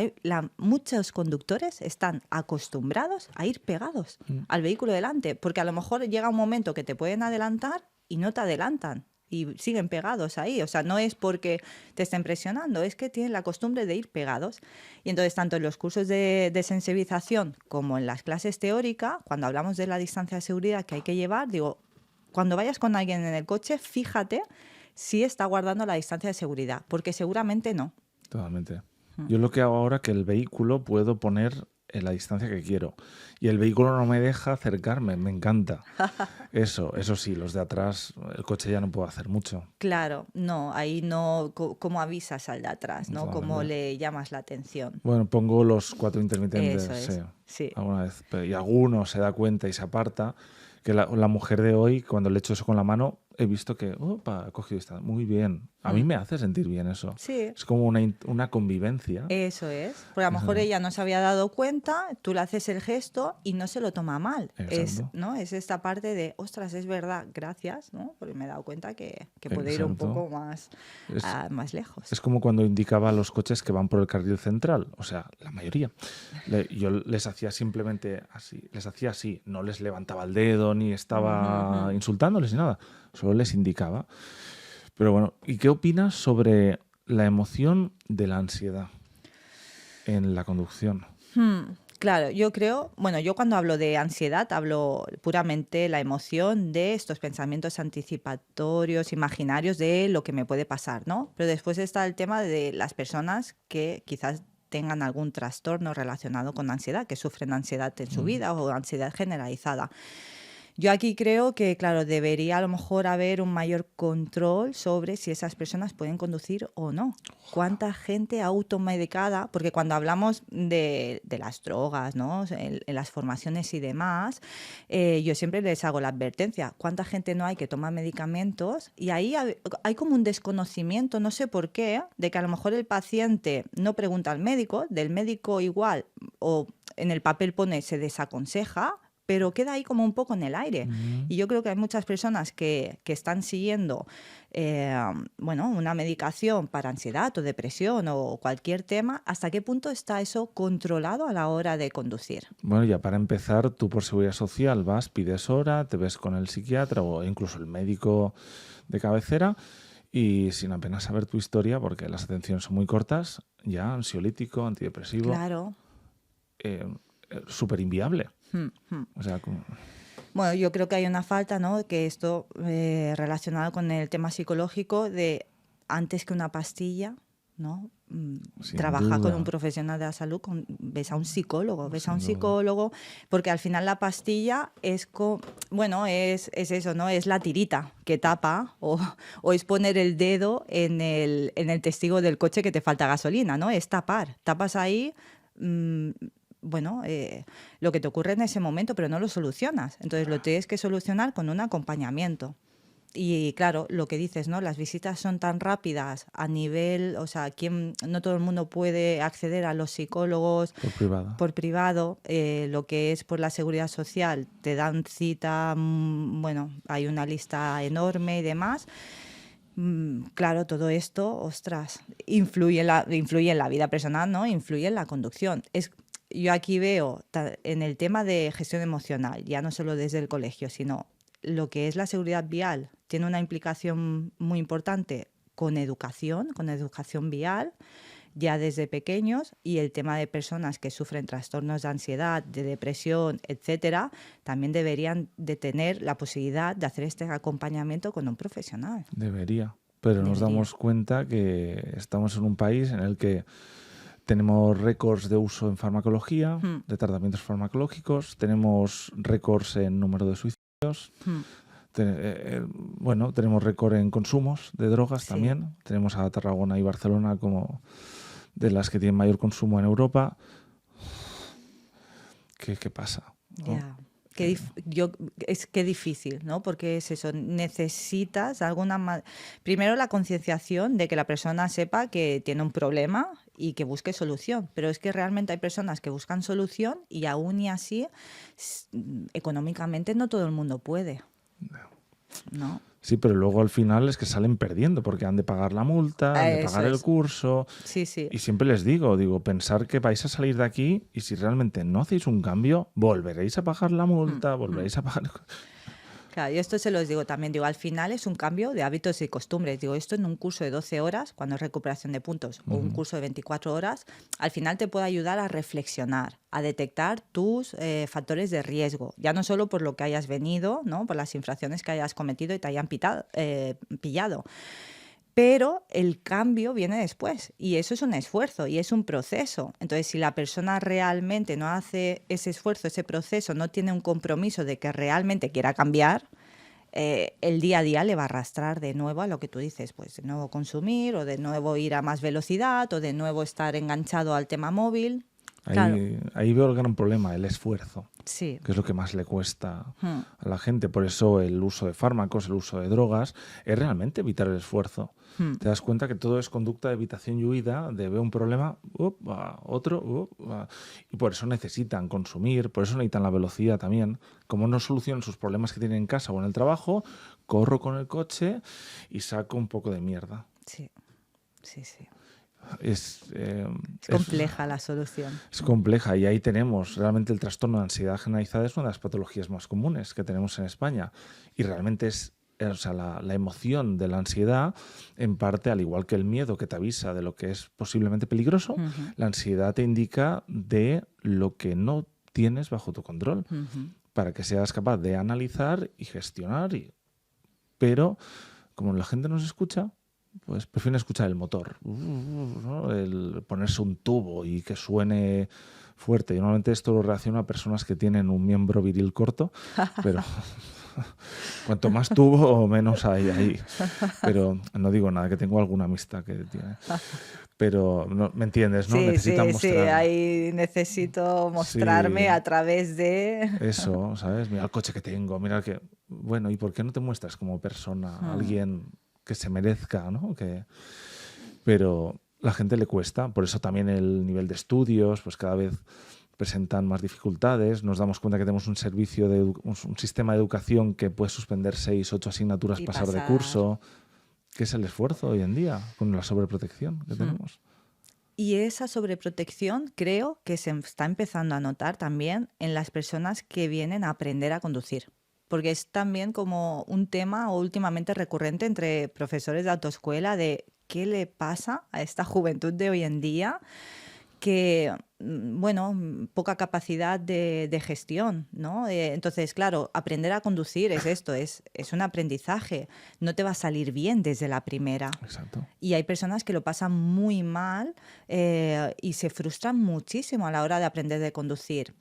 muchos conductores están acostumbrados a ir pegados al vehículo delante, porque a lo mejor llega un momento que te pueden adelantar y no te adelantan. Y siguen pegados ahí. O sea, no es porque te estén presionando, es que tienen la costumbre de ir pegados. Y entonces, tanto en los cursos de sensibilización como en las clases teóricas, cuando hablamos de la distancia de seguridad que hay que llevar, digo, cuando vayas con alguien en el coche, fíjate si está guardando la distancia de seguridad, porque seguramente no. Totalmente. Yo lo que hago ahora es que el vehículo puedo poner en la distancia que quiero. Y el vehículo no me deja acercarme, me encanta. Eso sí, los de atrás, el coche ya no puedo hacer mucho. Claro, no, ahí no, ¿cómo avisas al de atrás? ¿No? ¿Cómo le llamas la atención? Bueno, pongo los 4 intermitentes. Eso es, sí. Alguna vez. Y alguno se da cuenta y se aparta. Que la mujer de hoy, cuando le echo eso con la mano, he visto que, opa, ha cogido esta. Muy bien. A mí me hace sentir bien eso. Sí. Es como una convivencia. Eso es. Porque a lo mejor ella no se había dado cuenta, tú le haces el gesto y no se lo toma mal. ¿No? Es esta parte de, ostras, es verdad, gracias, ¿no? Porque me he dado cuenta que puede ir un poco más lejos. Es como cuando indicaba a los coches que van por el carril central. O sea, la mayoría. Yo les hacía simplemente así. Les hacía así. No les levantaba el dedo ni estaba insultándoles ni nada. Solo les indicaba. Pero bueno, ¿y qué opinas sobre la emoción de la ansiedad en la conducción? Claro, yo creo, bueno, yo cuando hablo de ansiedad hablo puramente la emoción de estos pensamientos anticipatorios, imaginarios de lo que me puede pasar, ¿no? Pero después está el tema de las personas que quizás tengan algún trastorno relacionado con ansiedad, que sufren ansiedad en su vida o ansiedad generalizada. Yo aquí creo que, claro, debería a lo mejor haber un mayor control sobre si esas personas pueden conducir o no. ¿Cuánta gente automedicada? Porque cuando hablamos de las drogas, ¿no? En las formaciones y demás, yo siempre les hago la advertencia. ¿Cuánta gente no hay que toma medicamentos? Y ahí hay como un desconocimiento, no sé por qué, de que a lo mejor el paciente no pregunta al médico, del médico igual, o en el papel pone se desaconseja, pero queda ahí como un poco en el aire. Y yo creo que hay muchas personas que están siguiendo bueno, una medicación para ansiedad o depresión o cualquier tema. ¿Hasta qué punto está eso controlado a la hora de conducir? Bueno, ya para empezar, tú por seguridad social vas, pides hora, te ves con el psiquiatra o incluso el médico de cabecera y sin apenas saber tu historia, porque las atenciones son muy cortas, ya ansiolítico, antidepresivo, Claro. súper inviable. O sea, Bueno, yo creo que hay una falta, ¿no? Que esto relacionado con el tema psicológico de antes que una pastilla, ¿no? sin Trabaja con un duda, profesional de la salud, ves a un psicólogo, sin duda. porque al final la pastilla es, bueno, es eso, ¿no? Es la tirita que tapa o es poner el dedo en el testigo del coche que te falta gasolina, ¿no? Es tapar, tapas ahí. Bueno, lo que te ocurre en ese momento, pero no lo solucionas. Entonces lo tienes que solucionar con un acompañamiento. Y claro, lo que dices, ¿no? Las visitas son tan rápidas a nivel, o sea, no todo el mundo puede acceder a los psicólogos Por privada. por privado, lo que es por la seguridad social, te dan cita, bueno, hay una lista enorme y demás. Claro, todo esto, ostras, influye en la vida personal, ¿no? Influye en la conducción. Yo aquí veo en el tema de gestión emocional, ya no solo desde el colegio, sino lo que es la seguridad vial, tiene una implicación muy importante con educación vial, ya desde pequeños, y el tema de personas que sufren trastornos de ansiedad, de depresión, etcétera, también deberían de tener la posibilidad de hacer este acompañamiento con un profesional. Debería. Pero nos Debería. damos cuenta que estamos en un país en el que tenemos récords de uso en farmacología, Hmm, de tratamientos farmacológicos, tenemos récords en número de suicidios, hmm. bueno, tenemos récord en consumos de drogas Sí, también. Tenemos a Tarragona y Barcelona como de las que tienen mayor consumo en Europa. ¿Qué pasa? ¿No? ya. Es que difícil, ¿no? Porque es eso, necesitas primero la concienciación de que la persona sepa que tiene un problema y que busque solución. Pero es que realmente hay personas que buscan solución y aún y así, económicamente no todo el mundo puede, ¿no? Sí, pero luego al final es que salen perdiendo porque han de pagar la multa, han de Eso pagar el es. curso. Sí, sí. Y siempre les digo, pensar que vais a salir de aquí y si realmente no hacéis un cambio, volveréis a pagar la Mm, multa, mm. volveréis a pagar... Claro, yo esto se los digo también, digo, al final es un cambio de hábitos y costumbres. Digo, esto en un curso de 12 horas, cuando es recuperación de puntos, o un Ujú. curso de 24 horas, al final te puede ayudar a reflexionar, a detectar tus factores de riesgo, ya no solo por lo que hayas venido, ¿no? Por las infracciones que hayas cometido y te hayan pillado, pero el cambio viene después y eso es un esfuerzo y es un proceso. Entonces, si la persona realmente no hace ese esfuerzo, ese proceso, no tiene un compromiso de que realmente quiera cambiar, el día a día le va a arrastrar de nuevo a lo que tú dices, pues de nuevo consumir o de nuevo ir a más velocidad o de nuevo estar enganchado al tema móvil. Claro, Ahí veo el gran problema, el esfuerzo, sí. que es lo que más le cuesta Hmm, a la gente. Por eso el uso de fármacos, el uso de drogas, es realmente evitar el esfuerzo. hmm. Te das cuenta que todo es conducta de evitación y huida, de veo un problema, otro, y por eso necesitan consumir, por eso necesitan la velocidad también. Como no solucionan sus problemas que tienen en casa o en el trabajo, corro con el coche y saco un poco de mierda. Sí, sí, sí. Es, Es compleja la solución. es compleja y ahí tenemos realmente el trastorno de ansiedad generalizada es una de las patologías más comunes que tenemos en España y realmente es o sea, la emoción de la ansiedad, en parte, al igual que el miedo que te avisa de lo que es posiblemente peligroso, Ujú, la ansiedad te indica de lo que no tienes bajo tu control, ujú. para que seas capaz de analizar y gestionar. Pero como la gente no se escucha, pues prefieren escuchar el motor, ¿no? El ponerse un tubo y que suene fuerte. Y normalmente esto lo relaciona a personas que tienen un miembro viril corto, pero cuanto más tubo, menos hay ahí. Pero no digo nada, que tengo alguna amistad que tiene. Pero ¿me entiendes, no? Sí, Necesitan sí, sí, mostrar. ahí necesito mostrarme Sí, a través de... eso, ¿sabes? Mira el coche que tengo, mira el que... Bueno, ¿y por qué no te muestras como persona? Hmm, Alguien que se merezca, ¿no? Pero la gente le cuesta, por eso también el nivel de estudios, pues cada vez presentan más dificultades. Nos damos cuenta que tenemos un servicio un sistema de educación que puede suspender 6, 8 asignaturas, Y pasar de pasar. curso, que es el esfuerzo hoy en día con la sobreprotección que Hmm. tenemos. Y esa sobreprotección creo que se está empezando a notar también en las personas que vienen a aprender a conducir. Porque es también como un tema últimamente recurrente entre profesores de autoescuela de qué le pasa a esta juventud de hoy en día que, bueno, poca capacidad de gestión, ¿no? Entonces, claro, aprender a conducir es esto, es un aprendizaje. No te va a salir bien desde la primera. Exacto. Y hay personas que lo pasan muy mal y se frustran muchísimo a la hora de aprender de conducir.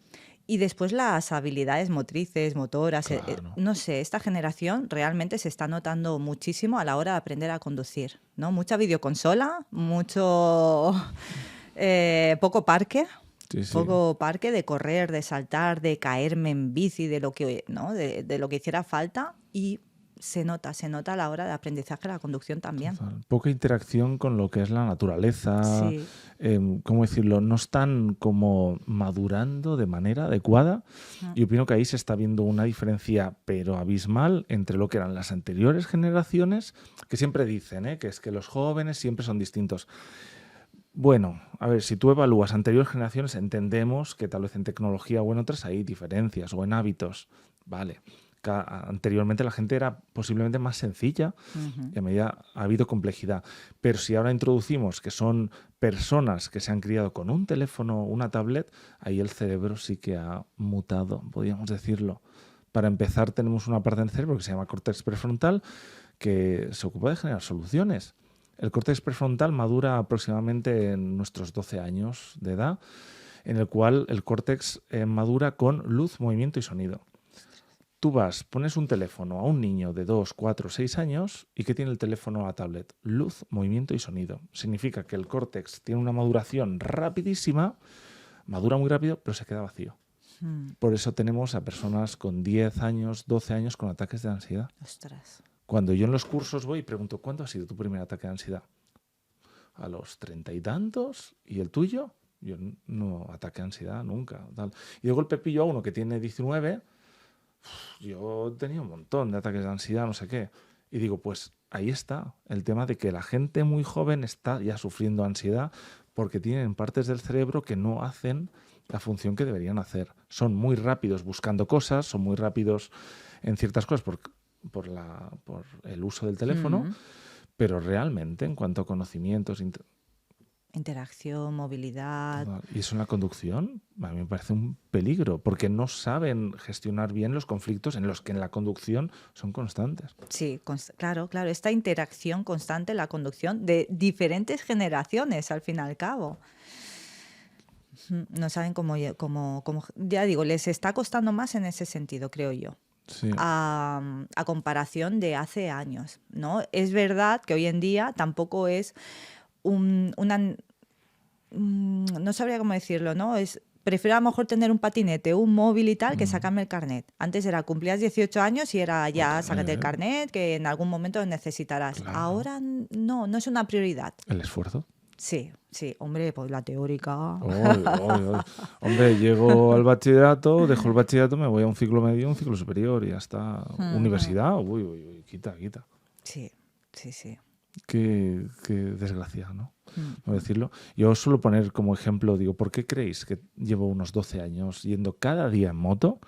Y después las habilidades motrices, motoras, Claro. no sé, esta generación realmente se está notando muchísimo a la hora de aprender a conducir, ¿no? Mucha videoconsola, mucho poco parque, Sí, sí. poco parque de correr, de saltar, de caerme en bici, de lo que, ¿no? De lo que hiciera falta y se nota a la hora de aprendizaje de la conducción también. Total. Poca interacción con lo que es la naturaleza, Sí. ¿cómo decirlo? No están como madurando de manera adecuada. Mm. Y opino que ahí se está viendo una diferencia, pero abismal, entre lo que eran las anteriores generaciones, que siempre dicen, que es que los jóvenes siempre son distintos. Bueno, a ver, si tú evalúas anteriores generaciones, entendemos que tal vez en tecnología o en otras hay diferencias, o en hábitos. Vale. Anteriormente la gente era posiblemente más sencilla Ujú. y a medida ha habido complejidad. Pero si ahora introducimos que son personas que se han criado con un teléfono, una tablet, ahí el cerebro sí que ha mutado, podríamos decirlo. Para empezar, tenemos una parte del cerebro que se llama córtex prefrontal que se ocupa de generar soluciones. El córtex prefrontal madura aproximadamente en nuestros 12 años de edad, en el cual el córtex madura con luz, movimiento y sonido. Tú pones un teléfono a un niño de 2, 4, 6 años y ¿qué tiene el teléfono o la tablet? Luz, movimiento y sonido. Significa que el córtex tiene una maduración rapidísima, madura muy rápido, pero se queda vacío. Mm. Por eso tenemos a personas con 10 años, 12 años con ataques de ansiedad. Ostras. Cuando yo en los cursos voy y pregunto, ¿cuándo ha sido tu primer ataque de ansiedad? A los 30 y tantos. ¿Y el tuyo? Yo no ataque de ansiedad nunca. Tal. Y de golpe pillo a uno que tiene 19. Yo tenía un montón de ataques de ansiedad, no sé qué. Y digo, pues ahí está el tema de que la gente muy joven está ya sufriendo ansiedad porque tienen partes del cerebro que no hacen la función que deberían hacer. Son muy rápidos buscando cosas, son muy rápidos en ciertas cosas por el uso del teléfono, Mm. pero realmente en cuanto a conocimientos, Interacción, movilidad. y eso en la conducción, a mí me parece un peligro, porque no saben gestionar bien los conflictos en los que en la conducción son constantes. Sí, claro, claro. Esta interacción constante en la conducción de diferentes generaciones, al fin y al cabo. No saben ya digo, les está costando más en ese sentido, creo yo. Sí, A comparación de hace años, ¿no? Es verdad que hoy en día tampoco es una... no sabría cómo decirlo, ¿no? Prefiero a lo mejor tener un patinete, un móvil y tal, que sacarme el carnet. Antes era, cumplías 18 años y era ya, otra sácate el vez, carnet, que en algún momento lo necesitarás. claro. Ahora no, no es una prioridad. El esfuerzo. Sí, sí, hombre, pues la teórica. Ay, ay, ay. Hombre, llego al bachillerato, dejo el bachillerato, me voy a un ciclo medio, un ciclo superior y ya está. Ujú. Universidad, uy, uy, uy, quita, quita. Sí, sí, sí. Qué desgracia, ¿no? No Ujú. decirlo. Yo suelo poner como ejemplo, digo, ¿por qué creéis que llevo unos 12 años yendo cada día en moto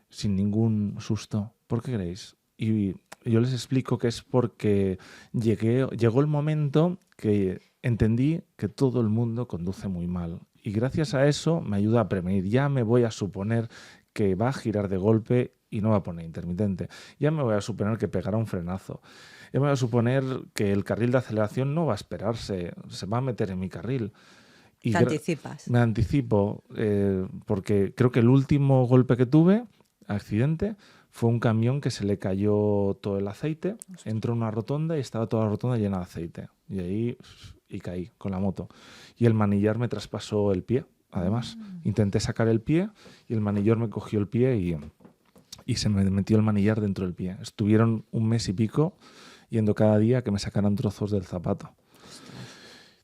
sin ningún susto? ¿Por qué creéis? Y yo les explico que es porque llegó el momento que entendí que todo el mundo conduce muy mal. Y gracias a eso me ayuda a prevenir. Ya me voy a suponer que va a girar de golpe y no va a poner intermitente. Ya me voy a suponer que pegará un frenazo. Ya me voy a suponer que el carril de aceleración no va a esperarse, se va a meter en mi carril. Y Te anticipas. me anticipo, porque creo que el último golpe que tuve, accidente, fue un camión que se le cayó todo el aceite, entró en una rotonda y estaba toda la rotonda llena de aceite. Y ahí caí con la moto. Y el manillar me traspasó el pie, además. Intenté sacar el pie y el manillar me cogió el pie y se me metió el manillar dentro del pie. Estuvieron 1 mes y pico yendo cada día a que me sacaran trozos del zapato.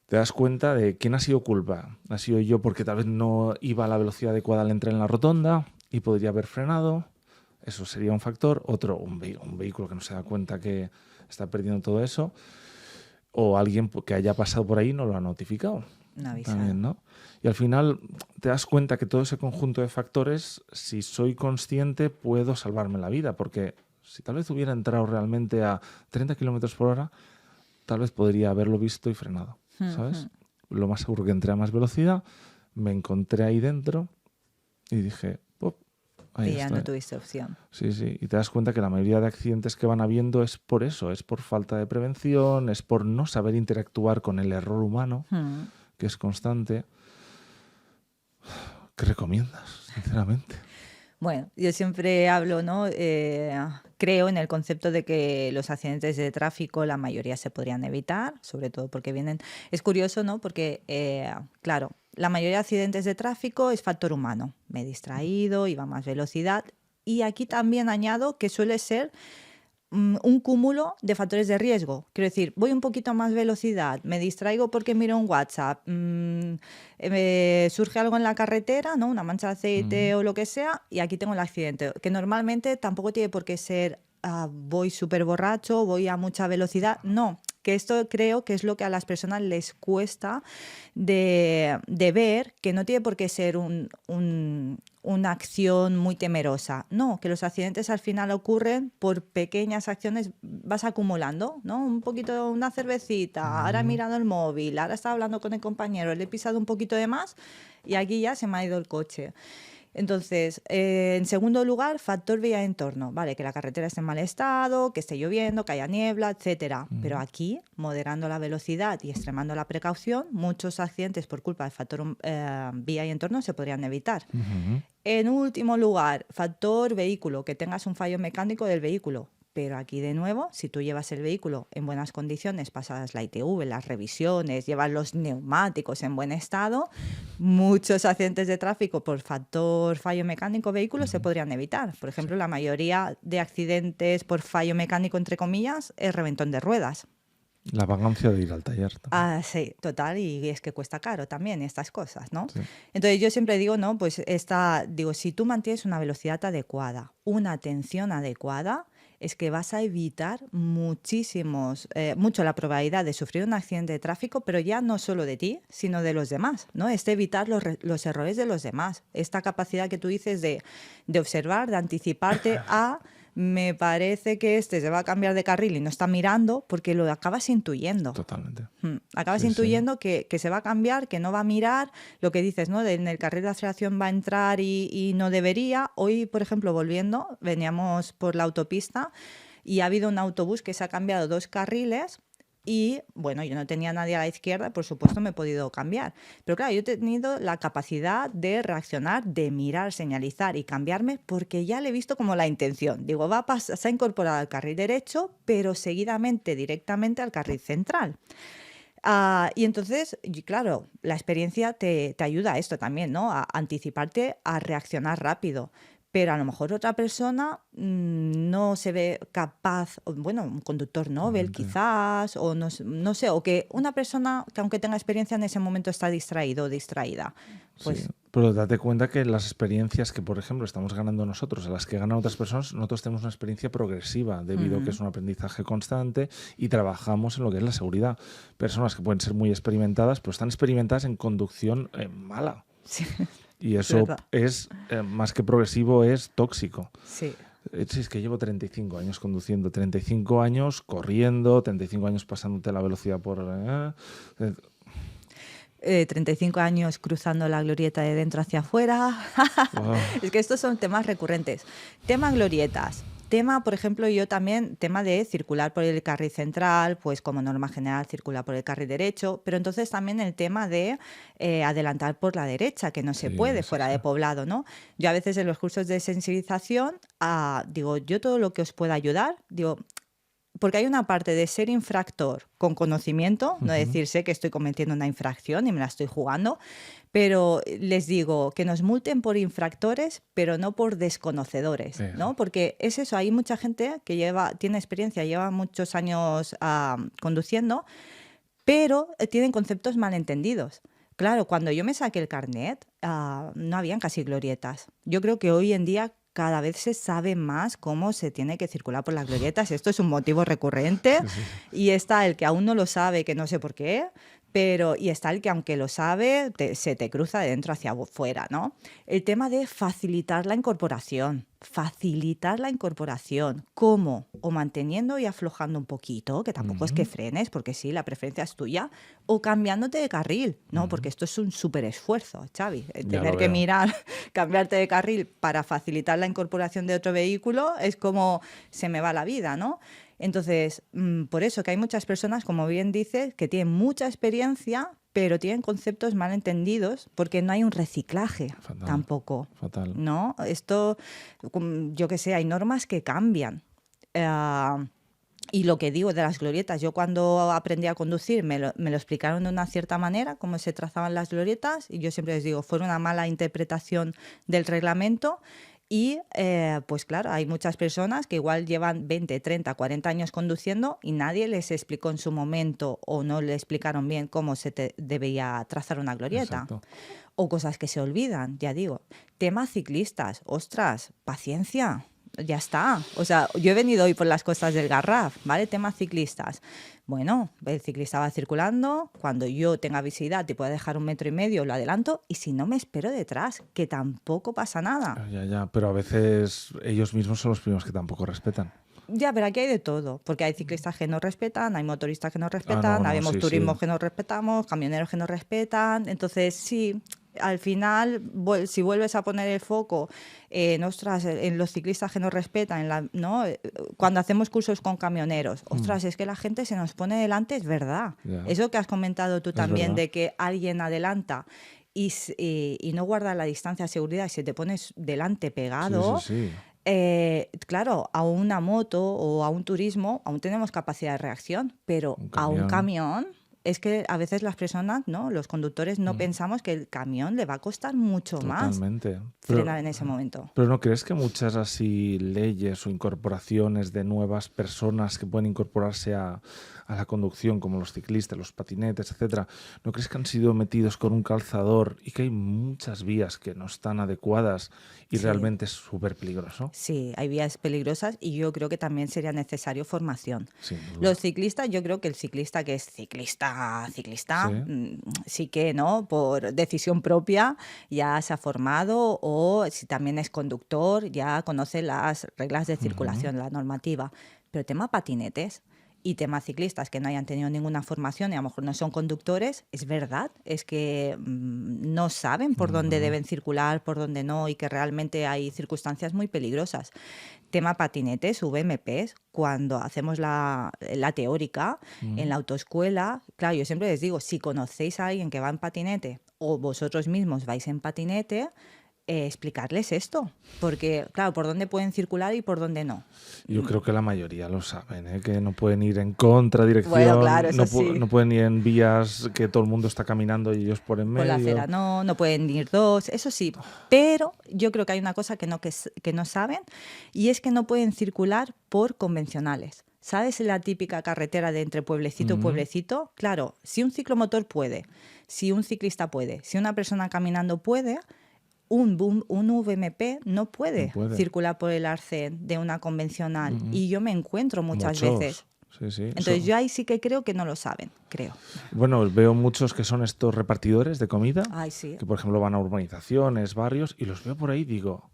Te das cuenta de quién ha sido culpa. Ha sido yo porque tal vez no iba a la velocidad adecuada al entrar en la rotonda y podría haber frenado. Eso sería un factor. Otro, un vehículo que no se da cuenta que está perdiendo todo eso. O alguien que haya pasado por ahí y no lo ha notificado. No También, ¿no? Y al final te das cuenta que todo ese conjunto de factores, si soy consciente, puedo salvarme la vida. Porque si tal vez hubiera entrado realmente a 30 kilómetros por hora, tal vez podría haberlo visto y frenado, ¿sabes? Lo más seguro que entré a más velocidad, me encontré ahí dentro y dije, ¡pop! Ahí Y ya estoy. no tuviste opción. Sí, sí. Y te das cuenta que la mayoría de accidentes que van habiendo es por eso, es por falta de prevención, es por no saber interactuar con el error humano, que es constante. ¿Qué recomiendas, sinceramente? Bueno, yo siempre hablo, ¿no? Creo en el concepto de que los accidentes de tráfico, la mayoría se podrían evitar, sobre todo porque vienen... Es curioso, ¿no? Porque, claro, la mayoría de accidentes de tráfico es factor humano. Me he distraído, iba a más velocidad. Y aquí también añado que suele ser un cúmulo de factores de riesgo. Quiero decir, voy un poquito a más velocidad, me distraigo porque miro un WhatsApp, me surge algo en la carretera, ¿no? Una mancha de aceite o lo que sea, y aquí tengo el accidente, que normalmente tampoco tiene por qué ser voy súper borracho, voy a mucha velocidad, no. Que esto creo que es lo que a las personas les cuesta de ver, que no tiene por qué ser una acción muy temerosa. No, que los accidentes al final ocurren por pequeñas acciones, vas acumulando, ¿no? Un poquito, una cervecita, ahora he mirado el móvil, ahora estaba hablando con el compañero, le he pisado un poquito de más y aquí ya se me ha ido el coche. Entonces, en segundo lugar, factor vía de entorno. Vale, que la carretera esté en mal estado, que esté lloviendo, que haya niebla, etcétera. Pero aquí, moderando la velocidad y extremando la precaución, muchos accidentes por culpa del factor vía y entorno se podrían evitar. En último lugar, factor vehículo, que tengas un fallo mecánico del vehículo. Pero aquí de nuevo, si tú llevas el vehículo en buenas condiciones, pasas la ITV, las revisiones, llevas los neumáticos en buen estado, muchos accidentes de tráfico por factor fallo mecánico vehículo se podrían evitar. Por ejemplo, la mayoría de accidentes por fallo mecánico, entre comillas, es reventón de ruedas. La vagancia de ir al taller también. Sí, total, y es que cuesta caro también estas cosas, ¿no? Sí. Entonces yo siempre digo, ¿no? Pues si tú mantienes una velocidad adecuada, una atención adecuada, es que vas a evitar mucho la probabilidad de sufrir un accidente de tráfico, pero ya no solo de ti, sino de los demás, ¿no? Es de evitar los errores de los demás. Esta capacidad que tú dices de observar, de anticiparte a... Me parece que se va a cambiar de carril y no está mirando porque lo acabas intuyendo. Totalmente. Acabas intuyendo que se va a cambiar, que no va a mirar, lo que dices, ¿no? En el carril de aceleración va a entrar y no debería. Hoy, por ejemplo, volviendo, veníamos por la autopista y ha habido un autobús que se ha cambiado 2 carriles. Y bueno, yo no tenía a nadie a la izquierda, por supuesto me he podido cambiar. Pero claro, yo he tenido la capacidad de reaccionar, de mirar, señalizar y cambiarme porque ya le he visto como la intención. Digo, se ha incorporado al carril derecho, pero seguidamente, directamente al carril central. Y entonces, claro, la experiencia te ayuda a esto también, ¿no? A anticiparte, a reaccionar rápido. Pero a lo mejor otra persona no se ve capaz, bueno, un conductor Nobel quizás, o no sé, o que una persona que aunque tenga experiencia en ese momento está distraído o distraída. Pues, sí, pero date cuenta que las experiencias que, por ejemplo, estamos ganando nosotros, a las que ganan otras personas, nosotros tenemos una experiencia progresiva debido a que es un aprendizaje constante y trabajamos en lo que es la seguridad. Personas que pueden ser muy experimentadas, pero están experimentadas en conducción mala. sí. Y eso es, más que progresivo, es tóxico. Sí. Sí, es que llevo 35 años conduciendo, 35 años corriendo, 35 años pasándote la velocidad por... 35 años cruzando la glorieta de dentro hacia afuera. Es que estos son temas recurrentes. Tema glorietas. Tema, por ejemplo, yo también, tema de circular por el carril central, pues como norma general circular por el carril derecho, pero entonces también el tema de adelantar por la derecha, que no se puede fuera de poblado, ¿no? Yo a veces en los cursos de sensibilización digo, yo todo lo que os pueda ayudar, digo, porque hay una parte de ser infractor con conocimiento, no decir sé que estoy cometiendo una infracción y me la estoy jugando, pero les digo que nos multen por infractores, pero no por desconocedores, ¿no? Porque es eso, hay mucha gente que tiene experiencia, lleva muchos años conduciendo, pero tienen conceptos malentendidos. Claro, cuando yo me saqué el carnet, no habían casi glorietas. Yo creo que hoy en día cada vez se sabe más cómo se tiene que circular por las glorietas. Esto es un motivo recurrente y está el que aún no lo sabe, que no sé por qué, y está el que aunque lo sabe, se te cruza de dentro hacia afuera, ¿no? El tema de facilitar la incorporación. Facilitar la incorporación. ¿Cómo? O manteniendo y aflojando un poquito, que tampoco es que frenes, porque sí, la preferencia es tuya, o cambiándote de carril, ¿no? Porque esto es un súper esfuerzo, Xavi. Tener que mirar, cambiarte de carril para facilitar la incorporación de otro vehículo es como se me va la vida, ¿no? Entonces, por eso que hay muchas personas, como bien dices, que tienen mucha experiencia, pero tienen conceptos mal entendidos porque no hay un reciclaje tampoco. Fatal. ¿No? Esto, yo qué sé, hay normas que cambian. Y lo que digo de las glorietas, yo cuando aprendí a conducir me lo explicaron de una cierta manera, cómo se trazaban las glorietas, y yo siempre les digo, fue una mala interpretación del reglamento. Y pues claro, hay muchas personas que igual llevan 20, 30, 40 años conduciendo y nadie les explicó en su momento o no le explicaron bien cómo debía trazar una glorieta. Exacto. O cosas que se olvidan, ya digo. Tema ciclistas, ostras, paciencia, ya está. O sea, yo he venido hoy por las costas del Garraf, ¿vale? Tema ciclistas. Bueno, el ciclista va circulando, cuando yo tenga visibilidad y pueda dejar 1,5 metros, lo adelanto, y si no, me espero detrás, que tampoco pasa nada. Ya, pero a veces ellos mismos son los primeros que tampoco respetan. Ya, pero aquí hay de todo, porque hay ciclistas que no respetan, hay motoristas que no respetan, habemos turismos que no respetamos, camioneros que no respetan, entonces sí, al final, si vuelves a poner el foco ostras, en los ciclistas que no respetan, ¿no? Cuando hacemos cursos con camioneros, ostras, es que la gente se nos pone delante, es verdad. Eso que has comentado tú también, de que alguien adelanta y no guarda la distancia de seguridad y se te pones delante pegado. Sí. Claro, a una moto o a un turismo aún tenemos capacidad de reacción, pero a un camión es que a veces las personas, ¿no? Los conductores no pensamos que el camión le va a costar mucho más frenar en ese momento. Pero ¿no crees que muchas así leyes o incorporaciones de nuevas personas que pueden incorporarse a la conducción, como los ciclistas, los patinetes, etcétera, ¿no crees que han sido metidos con un calzador y que hay muchas vías que no están adecuadas y realmente es súper peligroso? Sí, hay vías peligrosas y yo creo que también sería necesario formación. Sí, los ciclistas, yo creo que el ciclista que es ciclista, sí que, ¿no? Por decisión propia ya se ha formado, o si también es conductor ya conoce las reglas de circulación, la normativa. Pero tema patinetes y tema ciclistas que no hayan tenido ninguna formación y a lo mejor no son conductores, es verdad, es que no saben por dónde deben circular, por dónde no, y que realmente hay circunstancias muy peligrosas. Tema patinetes, VMPs, cuando hacemos la teórica en la autoescuela, claro, yo siempre les digo, si conocéis a alguien que va en patinete o vosotros mismos vais en patinete, explicarles esto, porque claro, por dónde pueden circular y por dónde no. Yo creo que la mayoría lo saben, que no pueden ir en contradirección, bueno, claro, eso no pueden ir en vías que todo el mundo está caminando y ellos por en medio. Por la acera no pueden ir dos, eso sí, pero yo creo que hay una cosa que no saben, y es que no pueden circular por convencionales. ¿Sabes la típica carretera de entre pueblecito y pueblecito? Claro, si un ciclomotor puede, si un ciclista puede, si una persona caminando puede, un VMP no puede circular por el arcén de una convencional. Y yo me encuentro muchas veces. Sí. Entonces yo ahí sí que creo que no lo saben, creo. Bueno, veo muchos que son estos repartidores de comida, Ay, sí. que por ejemplo van a urbanizaciones, barrios, y los veo por ahí y digo,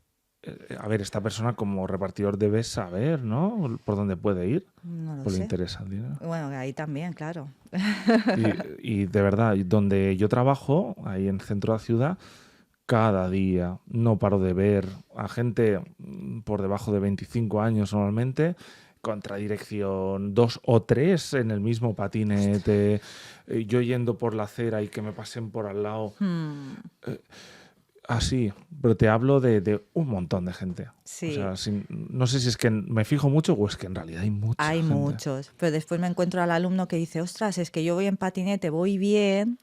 a ver, esta persona como repartidor debe saber, ¿no? Por dónde puede ir. No lo Pues le sé. interesa el dinero. Bueno, ahí también, claro. Y de verdad, donde yo trabajo, ahí en el centro de la ciudad, cada día no paro de ver a gente por debajo de 25 años normalmente, contradirección 2 o 3 en el mismo patinete, yo yendo por la acera y que me pasen por al lado. Hmm, Así, pero te hablo de un montón de gente. O sí. sea, no sé si es que me fijo mucho o es que en realidad hay mucha Hay gente. muchos, pero después me encuentro al alumno que dice, ostras, es que yo voy en patinete, voy bien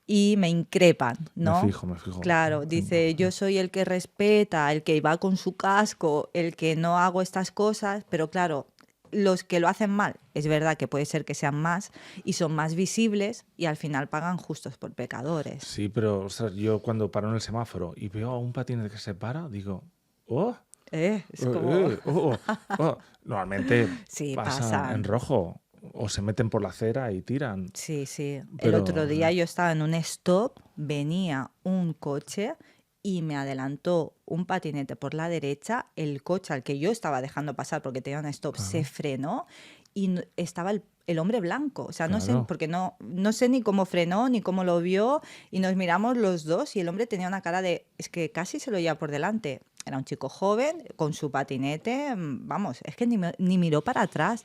y me increpan, ¿no? Me fijo. Claro, dice, yo soy el que respeta, el que va con su casco, el que no hago estas cosas, pero claro, los que lo hacen mal, es verdad que puede ser que sean más y son más visibles y al final pagan justos por pecadores. Sí, pero ostras, yo cuando paro en el semáforo y veo a un patinete que se para, digo, oh, Es como, oh. Normalmente sí, pasan en pasan. rojo o se meten por la acera y tiran. Sí, sí. El Pero, otro día yo estaba en un stop, venía un coche y me adelantó un patinete por la derecha. El coche al que yo estaba dejando pasar porque tenía un stop se claro, frenó y estaba el hombre blanco. O sea, no sé, claro. porque no sé ni cómo frenó ni cómo lo vio y nos miramos los dos y el hombre tenía una cara de, es que casi se lo lleva por delante. Era un chico joven con su patinete, vamos, es que ni miró para atrás.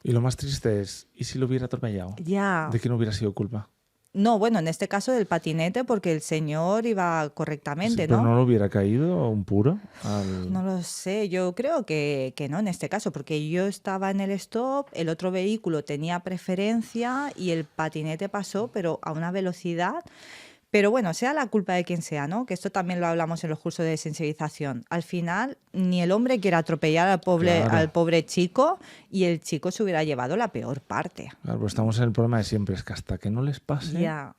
Y lo más triste es, ¿y si lo hubiera atropellado? Ya. ¿De quién hubiera sido culpa? No, bueno, en este caso del patinete porque el señor iba Sí, correctamente, pero ¿no? no lo hubiera caído un puro No al... lo sé, yo creo que no en este caso, porque yo estaba en el stop, el otro vehículo tenía preferencia y el patinete pasó, pero a una velocidad. Pero bueno, sea la culpa de quien sea, ¿no? Que esto también lo hablamos en los cursos de sensibilización. Al final, ni el hombre quiere atropellar al Claro, pobre chico y el chico se hubiera llevado la peor parte. claro, pues estamos en el problema de siempre, es que hasta que no les pase, Ya,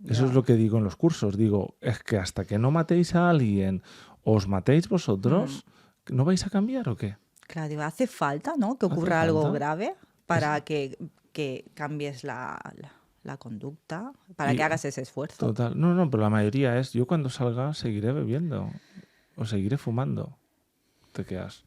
eso es ya. lo que digo en los cursos, digo, es que hasta que no matéis a alguien, os matéis Mm. vosotros, ¿no vais a cambiar o qué? Claro, digo, hace falta, ¿no? Que ¿Hace ocurra algo falta? grave Es- para que cambies la conducta, para que y hagas ese esfuerzo. total, no, pero la mayoría es, yo cuando salga seguiré bebiendo o seguiré fumando. Te quedas.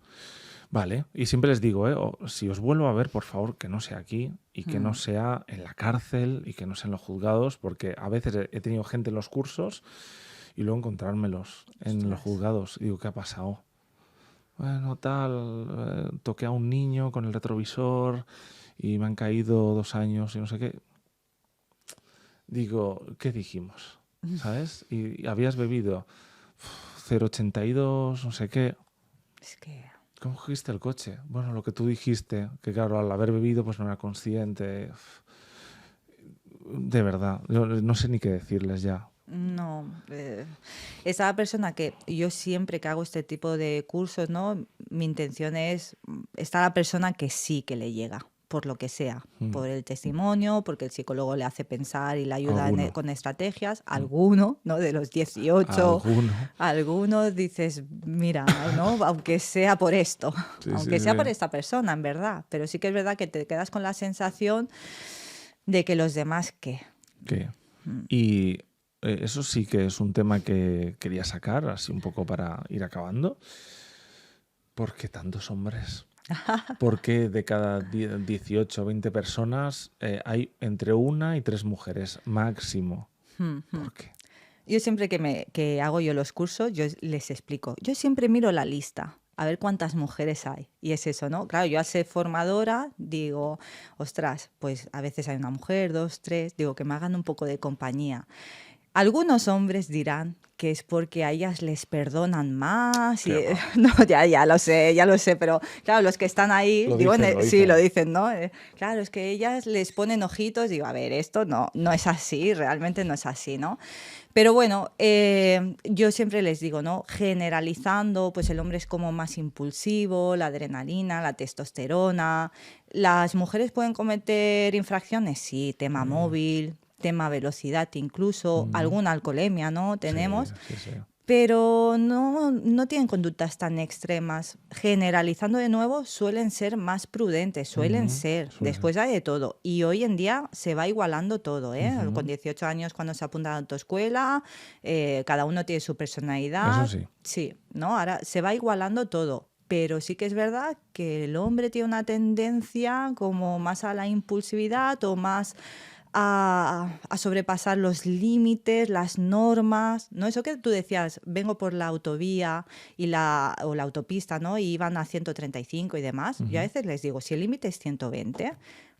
Vale, y siempre les digo, si os vuelvo a ver, por favor, que no sea aquí y que no Mm, sea en la cárcel y que no sea en los juzgados, porque a veces he tenido gente en los cursos y luego encontrármelos en los ostras. juzgados. Y digo, ¿qué ha pasado? Bueno, tal, toqué a un niño con el retrovisor y me han caído 2 años y no sé qué. Digo, ¿qué dijimos? ¿Sabes? Y habías bebido 0,82, no sé qué. Es que, ¿Cómo cogiste el coche? Bueno, lo que tú dijiste, que claro, al haber bebido pues no era consciente. De verdad, yo no sé ni qué decirles ya. no. Esa persona que yo siempre que hago este tipo de cursos, ¿no? Mi intención es, está la persona que sí que le llega, por lo que sea, Mm. por el testimonio, porque el psicólogo le hace pensar y le ayuda Alguno, con estrategias, alguno, ¿no? De los 18. alguno. Algunos dices, mira, ¿no? Aunque sea por esto, Sí, sí, aunque sea por sí. esta persona, en verdad. Pero sí que es verdad que te quedas con la sensación de que los demás, ¿qué? ¿Qué? Y eso sí que es un tema que quería sacar, así un poco para ir acabando. ¿Por qué tantos hombres? ¿Por qué de cada 18 o 20 personas hay entre 1 y 3 mujeres máximo? ¿Por qué? Yo siempre que hago yo los cursos, yo les explico. Yo siempre miro la lista, a ver cuántas mujeres hay. Y es eso, ¿no? Claro, yo al ser formadora digo, ostras, pues a veces hay una mujer, dos, tres, digo, que me hagan un poco de compañía. Algunos hombres dirán que es porque a ellas les perdonan más ¿Qué y va? no, ya lo sé, pero claro, los que están ahí, Lo digo, dicen, lo sí, lo dicen. dicen, ¿no? Claro, es que ellas les ponen ojitos, digo, a ver, esto no es así, realmente no es así, ¿no? Pero bueno, yo siempre les digo, ¿no? Generalizando, pues el hombre es como más impulsivo, la adrenalina, la testosterona. ¿Las mujeres pueden cometer infracciones? Sí, tema móvil, tema velocidad incluso, Mm, alguna alcoholemia, ¿no? sí, Tenemos. sí, sí. pero no tienen conductas tan extremas. Generalizando de nuevo, suelen ser más prudentes, suelen ser. Suele ser. Después hay de todo. Y hoy en día se va igualando todo, ¿eh? Con Ujú. 18 años cuando se apunta a la autoescuela, cada uno tiene su Eso personalidad. sí. Sí, ¿no? Ahora se va igualando todo. Pero sí que es verdad que el hombre tiene una tendencia como más a la impulsividad o más a sobrepasar los límites, las normas, ¿no? Eso que tú decías, vengo por la autovía o la autopista, ¿no? Y iban a 135 y demás. Yo a Ujú. veces les digo, si el límite es 120,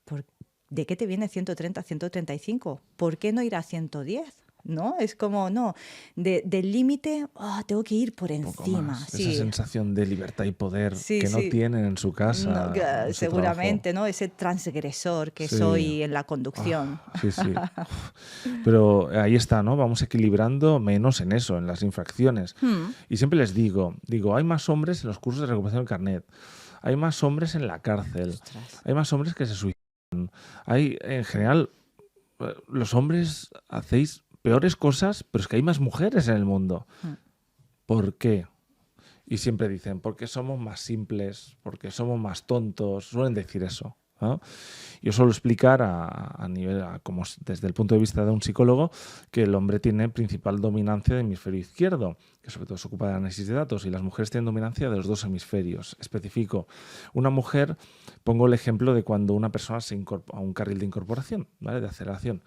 ¿por- ¿de qué te viene 130, 135? ¿Por qué no ir a 110? ¿No? Es como, no, del límite, tengo que ir por Poco encima, más. Esa sí, sensación de libertad y poder sí, que no sí. tienen en su No, casa, en su trabajo. seguramente, ¿no? Ese transgresor que Sí. soy en la conducción. Sí, sí. Uf. Pero ahí está, ¿no? Vamos equilibrando menos en eso, en las infracciones. Hmm, Y siempre les digo, hay más hombres en los cursos de recuperación del carnet, hay más hombres en la cárcel, Ostras. hay más hombres que se suicidan. Hay, en general, los hombres hacéis peores cosas, pero es que hay más mujeres en el mundo. Hmm. ¿Por qué? Y siempre dicen, porque somos más simples, porque somos más tontos, suelen decir eso, ¿no? Yo suelo explicar como desde el punto de vista de un psicólogo, que el hombre tiene principal dominancia del hemisferio izquierdo, que sobre todo se ocupa de análisis de datos, y las mujeres tienen dominancia de los dos hemisferios. Especifico, una mujer, pongo el ejemplo de cuando una persona se incorpora a un carril de incorporación, ¿vale? De aceleración.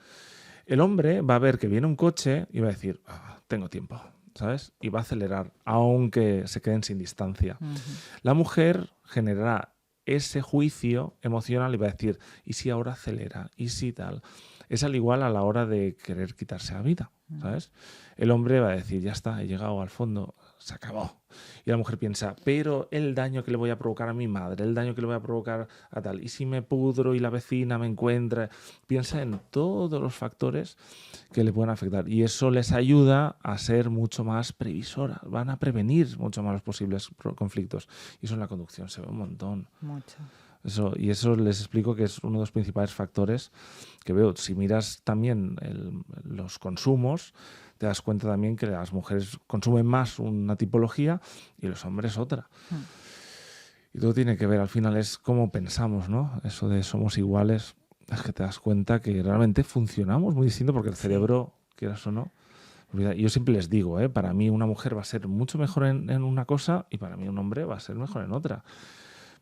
El hombre va a ver que viene un coche y va a decir, tengo tiempo, ¿sabes? Y va a acelerar, aunque se queden sin distancia. Ujú. La mujer generará ese juicio emocional y va a decir, ¿y si ahora acelera? ¿Y si tal? Es al igual a la hora de querer quitarse la vida, ¿sabes? El hombre va a decir, ya está, he llegado al fondo, se acabó. Y la mujer piensa, pero el daño que le voy a provocar a mi madre, el daño que le voy a provocar a tal, y si me pudro y la vecina me encuentra, piensa en todos los factores que le pueden afectar. Y eso les ayuda a ser mucho más previsoras, van a prevenir mucho más los posibles conflictos. Y eso en la conducción se ve un montón. Mucho. Y eso les explico que es uno de los principales factores que veo. Si miras también los consumos, te das cuenta también que las mujeres consumen más una tipología y los hombres otra. Hmm. Y todo tiene que ver, al final es cómo pensamos, ¿no? Eso de somos iguales, es que te das cuenta que realmente funcionamos muy distinto porque el Sí. cerebro, quieras o no, olvida. Y yo siempre les digo, para mí una mujer va a ser mucho mejor en una cosa y para mí un hombre va a ser mejor en otra.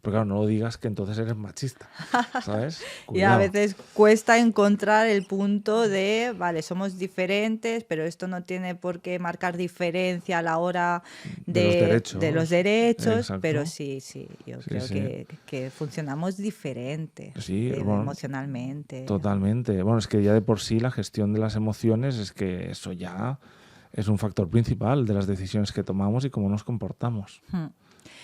Pero claro, no lo digas que entonces eres machista, ¿sabes? Y a Cuidado. veces cuesta encontrar el punto de, vale, somos diferentes, pero esto no tiene por qué marcar diferencia a la hora De los de los derechos. derechos, pero Exacto. sí, sí, yo Sí, creo sí. que funcionamos diferente Sí, bueno, emocionalmente. totalmente. Bueno, es que ya de por sí la gestión de las emociones es que eso ya es un factor principal de las decisiones que tomamos y cómo nos comportamos. Hmm.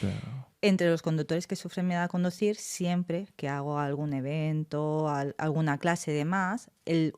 Pero, Entre los conductores que sufren miedo a conducir, siempre que hago algún evento, alguna clase y demás,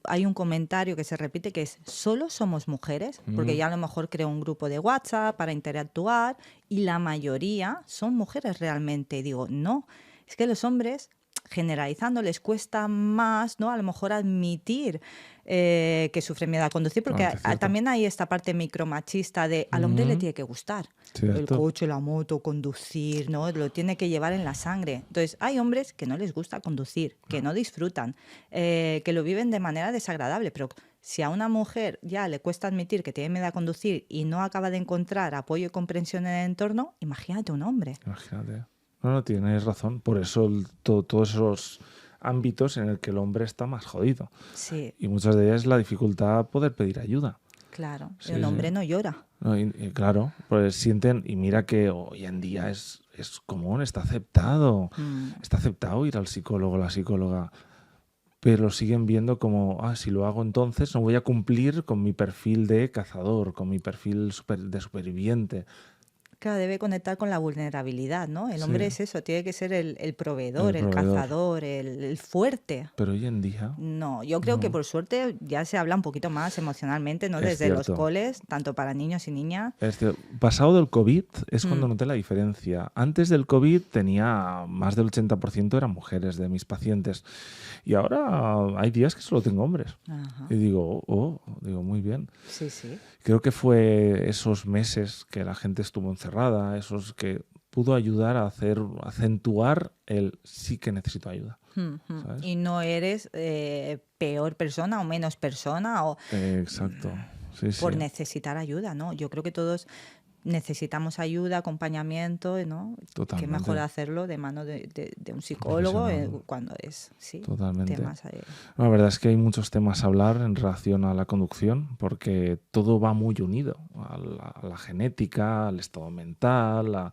hay un comentario que se repite que es, ¿solo somos mujeres? Porque ya a lo mejor creo un grupo de WhatsApp para interactuar y la mayoría son mujeres realmente. Y digo, no, es que los hombres, generalizando, les cuesta más, ¿no? A lo mejor admitir que sufren miedo a conducir, porque totalmente cierto. también hay esta parte micromachista de al hombre le tiene que gustar el Cierto. coche, la moto, conducir, ¿no? Lo tiene que llevar en la sangre. Entonces, hay hombres que no les gusta conducir, que no disfrutan, que lo viven de manera desagradable, pero si a una mujer ya le cuesta admitir que tiene miedo a conducir y no acaba de encontrar apoyo y comprensión en el entorno, imagínate un hombre. Imagínate. No, tienes razón. Por eso todos esos ámbitos en el que el hombre está más jodido. Sí, Y muchas de ellas es la dificultad poder pedir ayuda. claro. Y Sí, un sí. hombre no llora. No, y claro, pues sienten, y mira que hoy en día es común, está aceptado. Mm, Está aceptado ir al psicólogo, la psicóloga, pero siguen viendo como, si lo hago entonces no voy a cumplir con mi perfil de cazador, con mi perfil de superviviente. Claro, debe conectar con la vulnerabilidad, ¿no? El hombre Sí, es eso, tiene que ser el el proveedor, el proveedor. cazador, el fuerte. Pero hoy en día, No, yo creo que no, por suerte ya se habla un poquito más emocionalmente, ¿no? es Desde los cierto. coles, tanto para niños y niñas. Pasado del COVID es cuando Mm, noté la diferencia. Antes del COVID tenía más del 80% eran mujeres de mis pacientes y ahora hay días que solo tengo hombres. ajá. Y digo, digo, muy bien. Sí, sí. Creo que fue esos meses que la gente estuvo encerrada, esos que pudo ayudar a acentuar el sí que necesito ayuda, Ujú. ¿sabes? Y no eres peor persona o menos persona o Exacto. Sí, sí, por necesitar ayuda, ¿no? Yo creo que todos necesitamos ayuda, acompañamiento, ¿no? Qué mejor totalmente. hacerlo de mano de un psicólogo Profesional, cuando es, sí, totalmente. temas. No, la verdad es que hay muchos temas a hablar en relación a la conducción, porque todo va muy unido a la genética, al estado mental,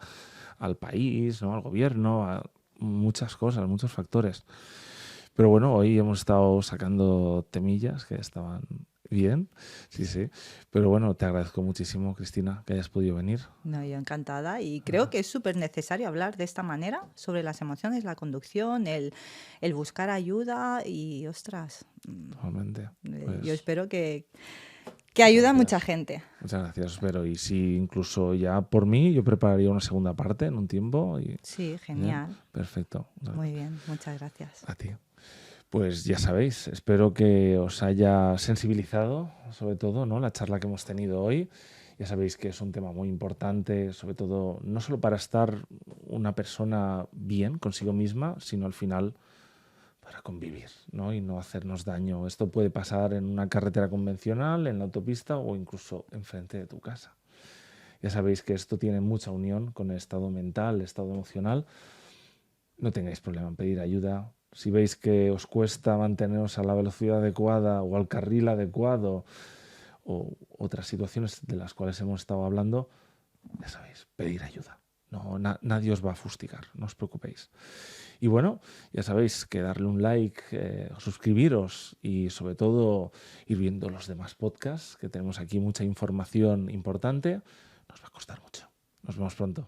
al país, ¿no? Al gobierno, a muchas cosas, muchos factores. Pero bueno, hoy hemos estado sacando temillas que estaban bien, sí, sí. Pero bueno, te agradezco muchísimo, Cristina, que hayas podido venir. No, yo encantada y creo que es súper necesario hablar de esta manera sobre las emociones, la conducción, el buscar ayuda y, ostras, Totalmente. yo Pues espero que ayude a mucha gracias. gente. Muchas gracias, espero. Y si incluso ya por mí, yo prepararía una segunda parte en un tiempo. Y, Sí, bien, genial. perfecto. Muy bien, muchas gracias. A ti. Pues ya sabéis, espero que os haya sensibilizado, sobre todo, ¿no? La charla que hemos tenido hoy. Ya sabéis que es un tema muy importante, sobre todo, no solo para estar una persona bien consigo misma, sino al final para convivir, ¿no? Y no hacernos daño. Esto puede pasar en una carretera convencional, en la autopista o incluso enfrente de tu casa. Ya sabéis que esto tiene mucha unión con el estado mental, el estado emocional. No tengáis problema en pedir ayuda. Si veis que os cuesta manteneros a la velocidad adecuada o al carril adecuado o otras situaciones de las cuales hemos estado hablando, ya sabéis, pedir ayuda. No, nadie os va a fustigar, no os preocupéis. Y bueno, ya sabéis que darle un like, suscribiros y sobre todo ir viendo los demás podcasts, que tenemos aquí mucha información importante, nos va a costar mucho. Nos vemos pronto.